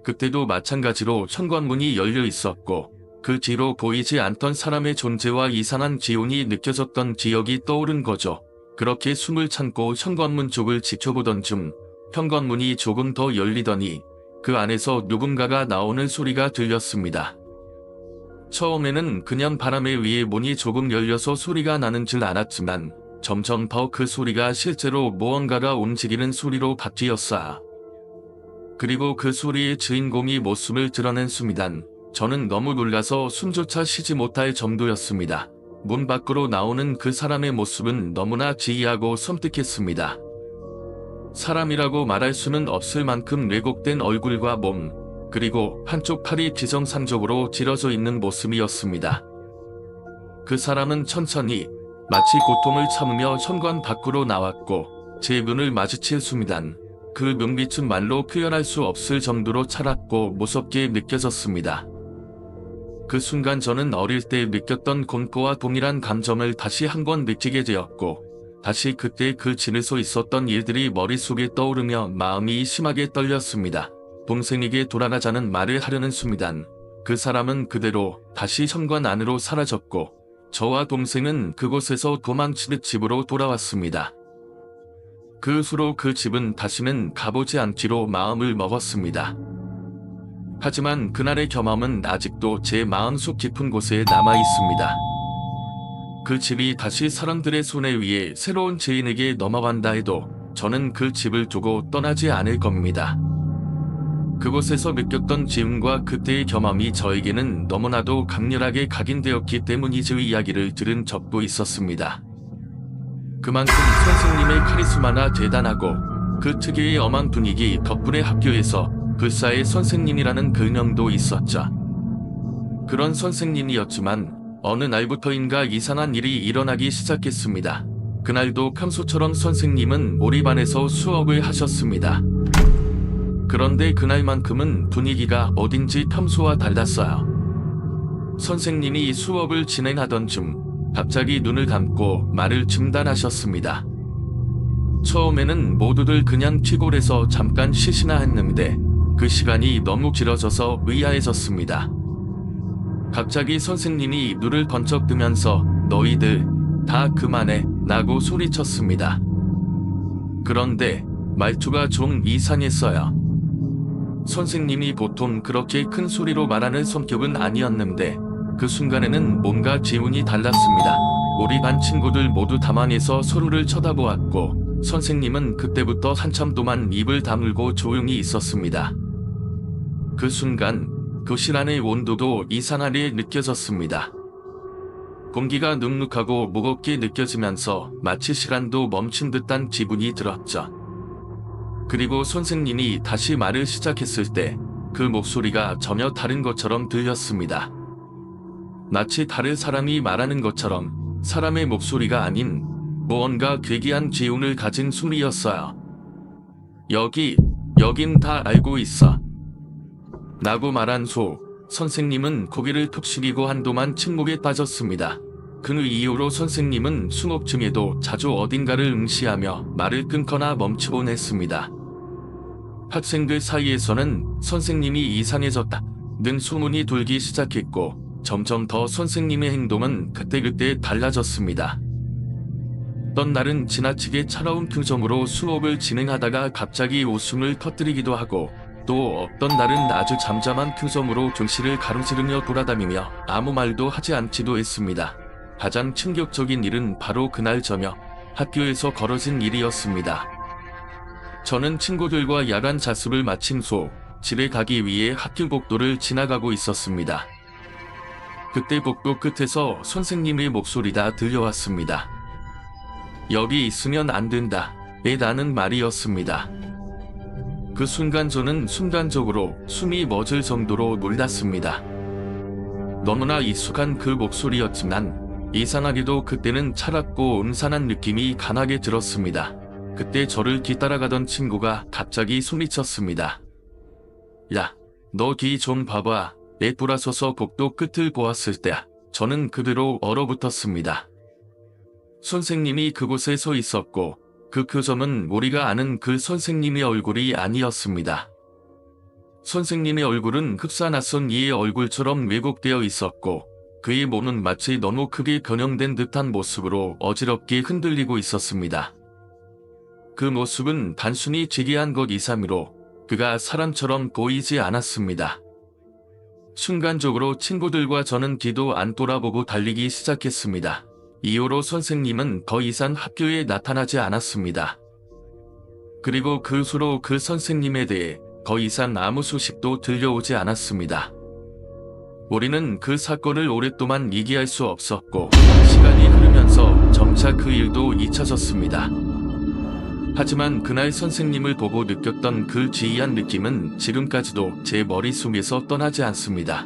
그때도 마찬가지로 현관문이 열려 있었고 그 뒤로 보이지 않던 사람의 존재와 이상한 기운이 느껴졌던 기억이 떠오른 거죠. 그렇게 숨을 참고 현관문 쪽을 지켜보던 중 현관문이 조금 더 열리더니 그 안에서 누군가가 나오는 소리가 들렸습니다. 처음에는 그냥 바람에 의해 문이 조금 열려서 소리가 나는 줄 알았지만 점점 더 그 소리가 실제로 무언가가 움직이는 소리로 바뀌었어요. 그리고 그 소리의 주인공이 모습을 드러낸 순간 저는 너무 놀라서 숨조차 쉬지 못할 정도였습니다. 문 밖으로 나오는 그 사람의 모습은 너무나 기이하고 섬뜩했습니다. 사람이라고 말할 수는 없을 만큼 왜곡된 얼굴과 몸, 그리고 한쪽 팔이 비정상적으로 길어져 있는 모습이었습니다. 그 사람은 천천히 마치 고통을 참으며 현관 밖으로 나왔고 제 눈을 마주칠 순간 그 눈빛은 말로 표현할 수 없을 정도로 차갑고 무섭게 느껴졌습니다. 그 순간 저는 어릴 때 느꼈던 공포와 동일한 감정을 다시 한 번 느끼게 되었고 다시 그때 그 집에서 있었던 일들이 머릿속에 떠오르며 마음이 심하게 떨렸습니다. 동생에게 돌아가자는 말을 하려는 순간 그 사람은 그대로 다시 현관 안으로 사라졌고 저와 동생은 그곳에서 도망치듯 집으로 돌아왔습니다. 그 후로 그 집은 다시는 가보지 않기로 마음을 먹었습니다. 하지만 그날의 경험은 아직도 제 마음속 깊은 곳에 남아 있습니다. 그 집이 다시 사람들의 손에 의해 새로운 지인에게 넘어간다 해도 저는 그 집을 두고 떠나지 않을 겁니다. 그곳에서 느꼈던 기운과 그때의 경험이 저에게는 너무나도 강렬하게 각인되었기 때문이지 이야기를 들은 적도 있었습니다. 그만큼 선생님의 카리스마나 대단하고 그 특유의 엄한 분위기 덕분에 학교에서 불사의 선생님이라는 별명도 있었죠. 그런 선생님이었지만 어느 날부터인가 이상한 일이 일어나기 시작했습니다. 그날도 평소처럼 선생님은 우리 반에서 수업을 하셨습니다. 그런데 그날만큼은 분위기가 어딘지 평소와 달랐어요. 선생님이 수업을 진행하던 중 갑자기 눈을 감고 말을 중단하셨습니다. 처음에는 모두들 그냥 튀골에서 잠깐 쉬시나 했는데 그 시간이 너무 길어져서 의아해졌습니다. 갑자기 선생님이 눈을 번쩍 뜨면서 너희들 다 그만해 라고 소리쳤습니다. 그런데 말투가 좀 이상했어요. 선생님이 보통 그렇게 큰 소리로 말하는 성격은 아니었는데 그 순간에는 뭔가 기운이 달랐습니다. 우리 반 친구들 모두 당황해서 서로를 쳐다보았고 선생님은 그때부터 한참 동안 입을 다물고 조용히 있었습니다. 그 순간 교실 안의 온도도 이상하게 느껴졌습니다. 공기가 눅눅하고 무겁게 느껴지면서 마치 시간도 멈춘 듯한 기분이 들었죠. 그리고 선생님이 다시 말을 시작했을 때 그 목소리가 전혀 다른 것처럼 들렸습니다. 마치 다른 사람이 말하는 것처럼 사람의 목소리가 아닌 무언가 괴기한 기운을 가진 소리였어요. 여긴 다 알고 있어. 라고 말한 후 선생님은 고개를 푹 숙이고 한동안 침묵에 빠졌습니다. 그 이후로 선생님은 수업 중에도 자주 어딘가를 응시하며 말을 끊거나 멈추곤 했습니다. 학생들 사이에서는 선생님이 이상해졌다는 소문이 돌기 시작했고 점점 더 선생님의 행동은 그때그때 달라졌습니다. 어떤 날은 지나치게 차가운 표정으로 수업을 진행하다가 갑자기 웃음을 터뜨리기도 하고 또 어떤 날은 아주 잠잠한 표정으로 교실을 가로지르며 돌아다니며 아무 말도 하지 않기도 했습니다. 가장 충격적인 일은 바로 그날 저녁 학교에서 벌어진 일이었습니다. 저는 친구들과 야간 자습을 마친 후 집에 가기 위해 학교 복도를 지나가고 있었습니다. 그때 복도 끝에서 선생님의 목소리가 들려왔습니다. 여기 있으면 안 된다. 라는 말이었습니다. 그 순간 저는 순간적으로 숨이 멎을 정도로 놀랐습니다. 너무나 익숙한 그 목소리였지만 이상하게도 그때는 차갑고 음산한 느낌이 강하게 들었습니다. 그때 저를 뒤따라가던 친구가 갑자기 소리쳤습니다. 야, 너 뒤 좀 봐봐. 돌아서서 복도 끝을 보았을 때 저는 그대로 얼어붙었습니다. 선생님이 그곳에 서 있었고 그 표정은 우리가 아는 그 선생님의 얼굴이 아니었습니다. 선생님의 얼굴은 흡사 낯선 이의 얼굴처럼 왜곡되어 있었고 그의 몸은 마치 너무 크게 변형된 듯한 모습으로 어지럽게 흔들리고 있었습니다. 그 모습은 단순히 기괴한 것 이상으로 그가 사람처럼 보이지 않았습니다. 순간적으로 친구들과 저는 뒤도 안 돌아보고 달리기 시작했습니다. 이후로 선생님은 더 이상 학교에 나타나지 않았습니다. 그리고 그 후로 그 선생님에 대해 더 이상 아무 소식도 들려오지 않았습니다. 우리는 그 사건을 오랫동안 얘기할 수 없었고 시간이 흐르면서 점차 그 일도 잊혀졌습니다. 하지만 그날 선생님을 보고 느꼈던 그 기이한 느낌은 지금까지도 제 머릿속에서 떠나지 않습니다.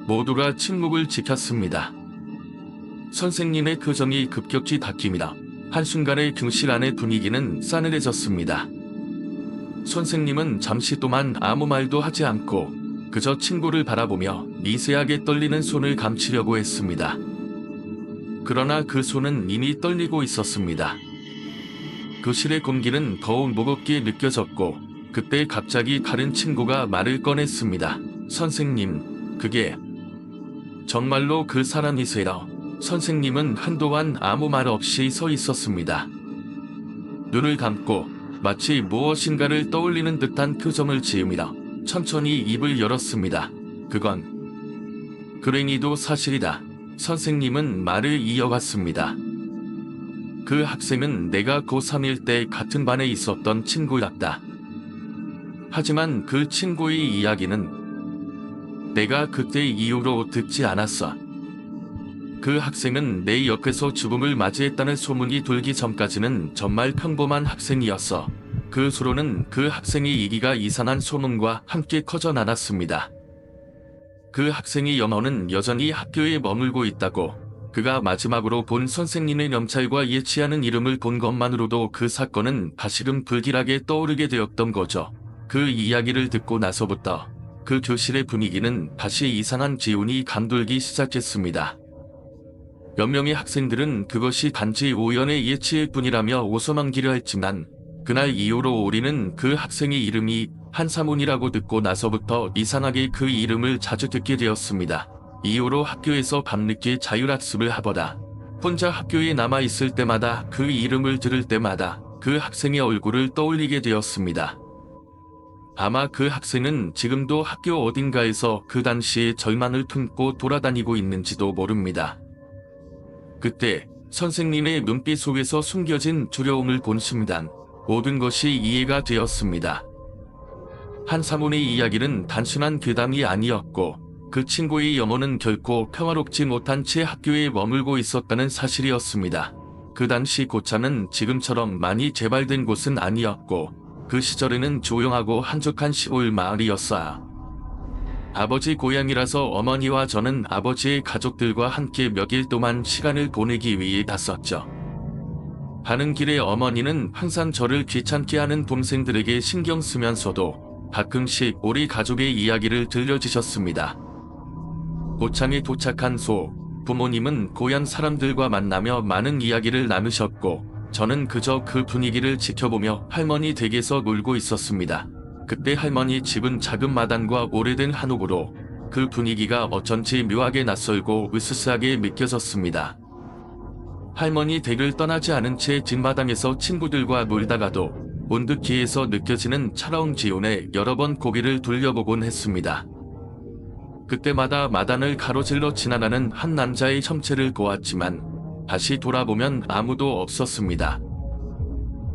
모두가 침묵을 지켰습니다. 선생님의 표정이 급격히 바뀝니다. 한순간에 교실 안의 분위기는 싸늘해졌습니다. 선생님은 잠시 동안 아무 말도 하지 않고 그저 친구를 바라보며 미세하게 떨리는 손을 감추려고 했습니다. 그러나 그 손은 이미 떨리고 있었습니다. 교실의 공기는 더욱 무겁게 느껴졌고 그때 갑자기 다른 친구가 말을 꺼냈습니다. 선생님, 그게 정말로 그 사람이세요. 선생님은 한동안 아무 말 없이 서 있었습니다. 눈을 감고 마치 무엇인가를 떠올리는 듯한 표정을 지으며 천천히 입을 열었습니다. 그건 그랭이도 사실이다. 선생님은 말을 이어갔습니다. 그 학생은 내가 고3일 때 같은 반에 있었던 친구였다. 하지만 그 친구의 이야기는 내가 그때 이후로 듣지 않았어. 그 학생은 내 옆에서 죽음을 맞이했다는 소문이 돌기 전까지는 정말 평범한 학생이었어. 그 후로는 그 학생의 얘기가 이상한 소문과 함께 커져 나갔습니다. 그 학생의 영어는 여전히 학교에 머물고 있다고, 그가 마지막으로 본 선생님의 명찰과 일치 않은 이름을 본 것만으로도 그 사건은 다시금 불길하게 떠오르게 되었던 거죠. 그 이야기를 듣고 나서부터 그 교실의 분위기는 다시 이상한 기운이 감돌기 시작했습니다. 몇 명의 학생들은 그것이 단지 우연의 예치일 뿐이라며 웃어넘기려 했지만 그날 이후로 우리는 그 학생의 이름이 한사문이라고 듣고 나서부터 이상하게 그 이름을 자주 듣게 되었습니다. 이후로 학교에서 밤늦게 자율학습을 하거나 혼자 학교에 남아있을 때마다 그 이름을 들을 때마다 그 학생의 얼굴을 떠올리게 되었습니다. 아마 그 학생은 지금도 학교 어딘가에서 그 당시의 절망을 품고 돌아다니고 있는지도 모릅니다. 그때 선생님의 눈빛 속에서 숨겨진 두려움을 본 순간 모든 것이 이해가 되었습니다. 한사문의 이야기는 단순한 괴담이 아니었고 그 친구의 영혼은 결코 평화롭지 못한 채 학교에 머물고 있었다는 사실이었습니다. 그 당시 고창은 지금처럼 많이 개발된 곳은 아니었고 그 시절에는 조용하고 한적한 시골 마을이었어요. 아버지 고향이라서 어머니와 저는 아버지의 가족들과 함께 몇 일 동안 시간을 보내기 위해 갔었죠. 가는 길에 어머니는 항상 저를 귀찮게 하는 동생들에게 신경 쓰면서도 가끔씩 우리 가족의 이야기를 들려주셨습니다. 고창에 도착한 후 부모님은 고향 사람들과 만나며 많은 이야기를 나누셨고 저는 그저 그 분위기를 지켜보며 할머니 댁에서 놀고 있었습니다. 그때 할머니 집은 작은 마당과 오래된 한옥으로 그 분위기가 어쩐지 묘하게 낯설고 으스스하게 느껴졌습니다. 할머니 댁을 떠나지 않은 채 뒷마당에서 친구들과 놀다가도 문득 귀에서 느껴지는 차가운 기운에 여러 번 고개를 돌려보곤 했습니다. 그때마다 마당을 가로질러 지나가는 한 남자의 형체를 보았지만 다시 돌아보면 아무도 없었습니다.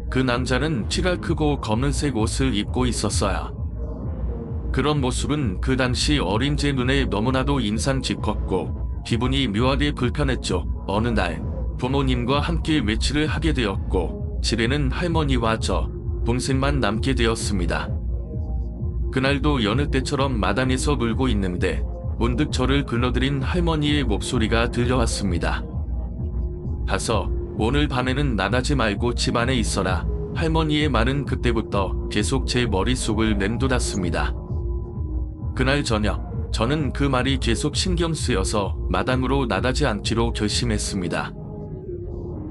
그 남자는 키가 크고 검은색 옷을 입고 있었어요. 그런 모습은 그 당시 어린 제 눈에 너무나도 인상 깊었고 기분이 묘하게 불편했죠. 어느 날 부모님과 함께 외출을 하게 되었고 집에는 할머니와 저, 동생만 남게 되었습니다. 그날도 여느 때처럼 마당에서 놀고 있는데 문득 저를 불러들인 할머니의 목소리가 들려왔습니다. 가서 오늘 밤에는 나가지 말고 집 안에 있어라. 할머니의 말은 그때부터 계속 제 머릿속을 맴돌았습니다. 그날 저녁 저는 그 말이 계속 신경 쓰여서 마당으로 나가지 않기로 결심했습니다.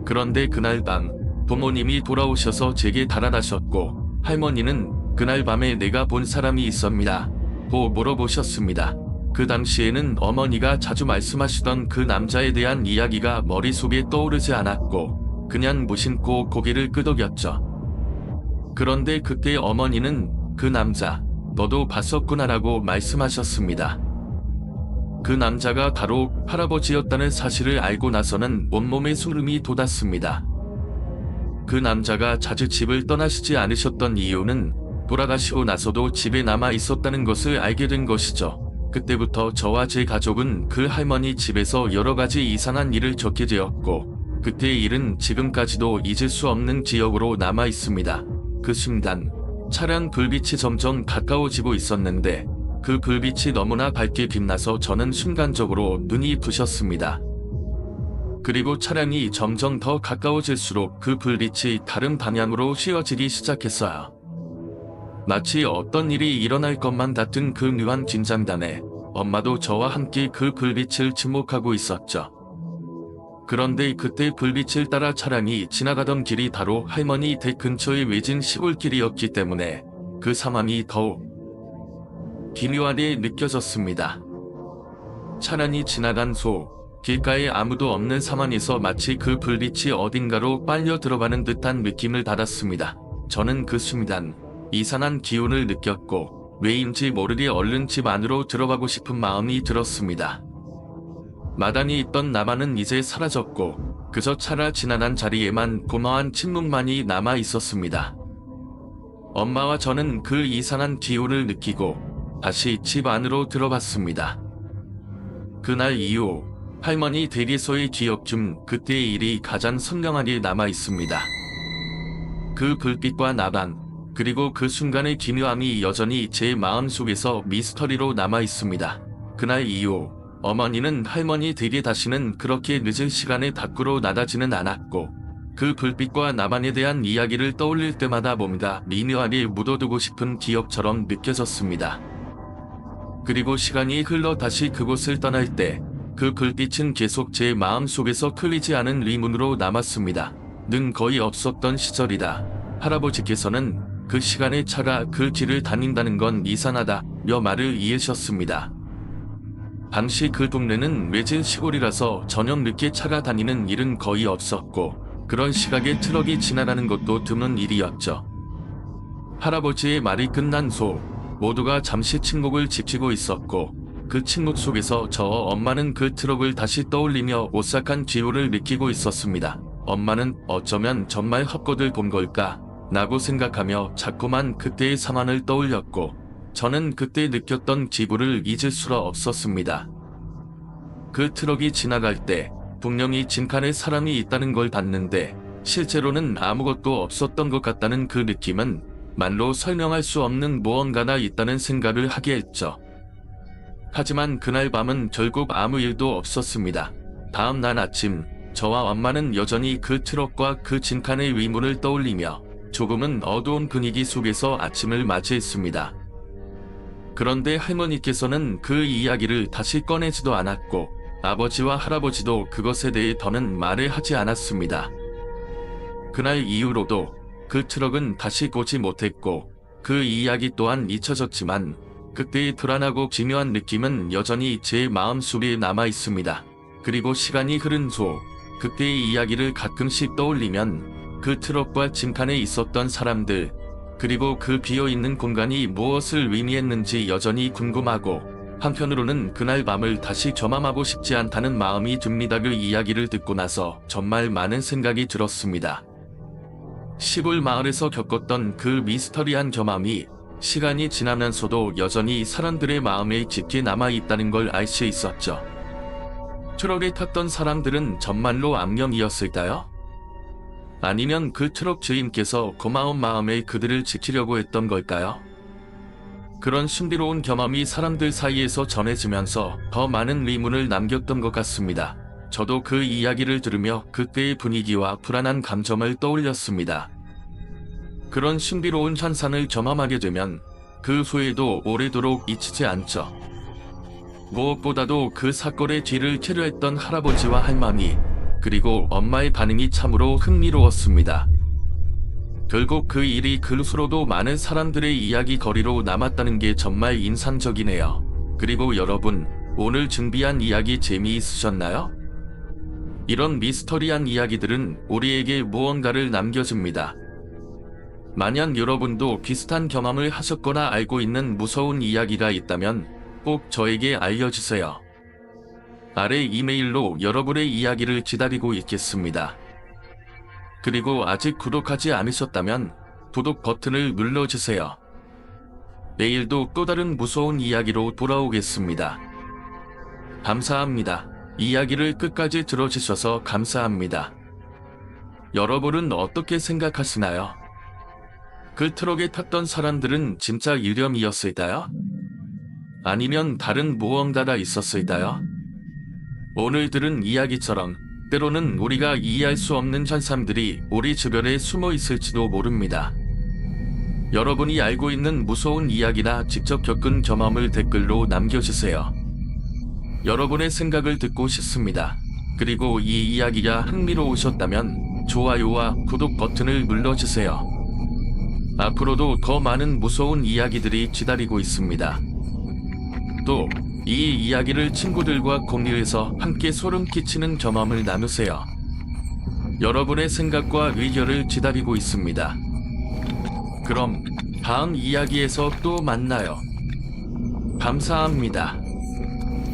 그런데 그날 밤 부모님이 돌아오셔서 제게 달아나셨고 할머니는 그날 밤에 내가 본 사람이 있습니다. 고 물어보셨습니다. 그 당시에는 어머니가 자주 말씀하시던 그 남자에 대한 이야기가 머릿속에 떠오르지 않았고 그냥 무심코 고개를 끄덕였죠. 그런데 그때 어머니는 그 남자 너도 봤었구나라고 말씀하셨습니다. 그 남자가 바로 할아버지였다는 사실을 알고 나서는 온몸에 소름이 돋았습니다. 그 남자가 자주 집을 떠나시지 않으셨던 이유는 돌아가시고 나서도 집에 남아 있었다는 것을 알게 된 것이죠. 그때부터 저와 제 가족은 그 할머니 집에서 여러 가지 이상한 일을 겪게 되었고 그때의 일은 지금까지도 잊을 수 없는 기억으로 남아 있습니다. 그 순간 차량 불빛이 점점 가까워지고 있었는데 그 불빛이 너무나 밝게 빛나서 저는 순간적으로 눈이 부셨습니다. 그리고 차량이 점점 더 가까워질수록 그 불빛이 다른 방향으로 휘어지기 시작했어요. 마치 어떤 일이 일어날 것만 같은 그 묘한 긴장감에 엄마도 저와 함께 그 불빛을 지목하고 있었죠. 그런데 그때 불빛을 따라 차량이 지나가던 길이 바로 할머니 댁 근처의 외진 시골길이었기 때문에 그 상황이 더욱 기묘하게 느껴졌습니다. 차량이 지나간 후 길가에 아무도 없는 상황에서 마치 그 불빛이 어딘가로 빨려 들어가는 듯한 느낌을 받았습니다. 저는 그 순간 이상한 기운을 느꼈고 왜인지 모르게 얼른 집 안으로 들어가고 싶은 마음이 들었습니다. 마당에 있던 나만은 이제 사라졌고 그저 차라 지나간 자리에만 고마운 침묵만이 남아 있었습니다. 엄마와 저는 그 이상한 기운을 느끼고 다시 집 안으로 들어갔습니다. 그날 이후 할머니 댁에서의 기억 중 그때의 일이 가장 선명하게 남아 있습니다. 그 불빛과 나방 그리고 그 순간의 기묘함이 여전히 제 마음속에서 미스터리로 남아 있습니다. 그날 이후 어머니는 할머니 댁에 다시는 그렇게 늦은 시간에 밖으로 나가지는 않았고 그 불빛과 나방에 대한 이야기를 떠올릴 때마다 뭔가 미묘하게 묻어두고 싶은 기억처럼 느껴졌습니다. 그리고 시간이 흘러 다시 그곳을 떠날 때 그 불빛은 계속 제 마음속에서 풀리지 않은 의문으로 남았습니다. 는 거의 없었던 시절이다. 할아버지께서는 그 시간에 차가 그 길을 다닌다는 건 이상하다며 말을 이으셨습니다. 당시 그 동네는 외진 시골이라서 저녁 늦게 차가 다니는 일은 거의 없었고 그런 시각에 트럭이 지나가는 것도 드문 일이었죠. 할아버지의 말이 끝난 후 모두가 잠시 침묵을 지키고 있었고 그 침묵 속에서 저와 엄마는 그 트럭을 다시 떠올리며 오싹한 기운을 느끼고 있었습니다. 엄마는 어쩌면 정말 헛것을 본 걸까? 라고 생각하며 자꾸만 그때의 상황을 떠올렸고 저는 그때 느꼈던 기분을 잊을 수가 없었습니다. 그 트럭이 지나갈 때 분명히 진칸에 사람이 있다는 걸 봤는데 실제로는 아무것도 없었던 것 같다는 그 느낌은 말로 설명할 수 없는 무언가가 있다는 생각을 하게 했죠. 하지만 그날 밤은 결국 아무 일도 없었습니다. 다음 날 아침 저와 엄마는 여전히 그 트럭과 그 진칸의 위문을 떠올리며 조금은 어두운 분위기 속에서 아침을 맞이했습니다. 그런데 할머니께서는 그 이야기를 다시 꺼내지도 않았고 아버지와 할아버지도 그것에 대해 더는 말을 하지 않았습니다. 그날 이후로도 그 트럭은 다시 보지 못했고 그 이야기 또한 잊혀졌지만 그때의 불안하고 기묘한 느낌은 여전히 제 마음속에 남아 있습니다. 그리고 시간이 흐른 후 그때의 이야기를 가끔씩 떠올리면 그 트럭과 진칸에 있었던 사람들 그리고 그 비어있는 공간이 무엇을 의미했는지 여전히 궁금하고 한편으로는 그날 밤을 다시 경험하고 싶지 않다는 마음이 듭니다. 그 이야기를 듣고 나서 정말 많은 생각이 들었습니다. 시골 마을에서 겪었던 그 미스터리한 경험이 시간이 지나면서도 여전히 사람들의 마음에 깊게 남아있다는 걸 알 수 있었죠. 트럭에 탔던 사람들은 정말로 악령이었을까요? 아니면 그 트럭 주인께서 고마운 마음에 그들을 지키려고 했던 걸까요? 그런 신비로운 경험이 사람들 사이에서 전해지면서 더 많은 의문을 남겼던 것 같습니다. 저도 그 이야기를 들으며 그때의 분위기와 불안한 감정을 떠올렸습니다. 그런 신비로운 현상을 경험하게 되면 그 후에도 오래도록 잊히지 않죠. 무엇보다도 그 사건의 뒤를 캐려 했던 할아버지와 할머니 그리고 엄마의 반응이 참으로 흥미로웠습니다. 결국 그 일이 글수로도 많은 사람들의 이야기거리로 남았다는 게 정말 인상적이네요. 그리고 여러분, 오늘 준비한 이야기 재미있으셨나요? 이런 미스터리한 이야기들은 우리에게 무언가를 남겨줍니다. 만약 여러분도 비슷한 경험을 하셨거나 알고 있는 무서운 이야기가 있다면 꼭 저에게 알려주세요. 아래 이메일로 여러분의 이야기를 기다리고 있겠습니다. 그리고 아직 구독하지 않으셨다면 구독 버튼을 눌러주세요. 내일도 또 다른 무서운 이야기로 돌아오겠습니다. 감사합니다. 이야기를 끝까지 들어주셔서 감사합니다. 여러분은 어떻게 생각하시나요? 그 트럭에 탔던 사람들은 진짜 유령이었을까요? 아니면 다른 무언가가 있었을까요? 오늘 들은 이야기처럼 때로는 우리가 이해할 수 없는 현상들이 우리 주변에 숨어 있을지도 모릅니다. 여러분이 알고 있는 무서운 이야기나 직접 겪은 경험을 댓글로 남겨주세요. 여러분의 생각을 듣고 싶습니다. 그리고 이 이야기가 흥미로우셨다면 좋아요와 구독 버튼을 눌러주세요. 앞으로도 더 많은 무서운 이야기들이 기다리고 있습니다. 또 이 이야기를 친구들과 공유해서 함께 소름 끼치는 경험을 나누세요. 여러분의 생각과 의견을 기다리고 있습니다. 그럼 다음 이야기에서 또 만나요. 감사합니다.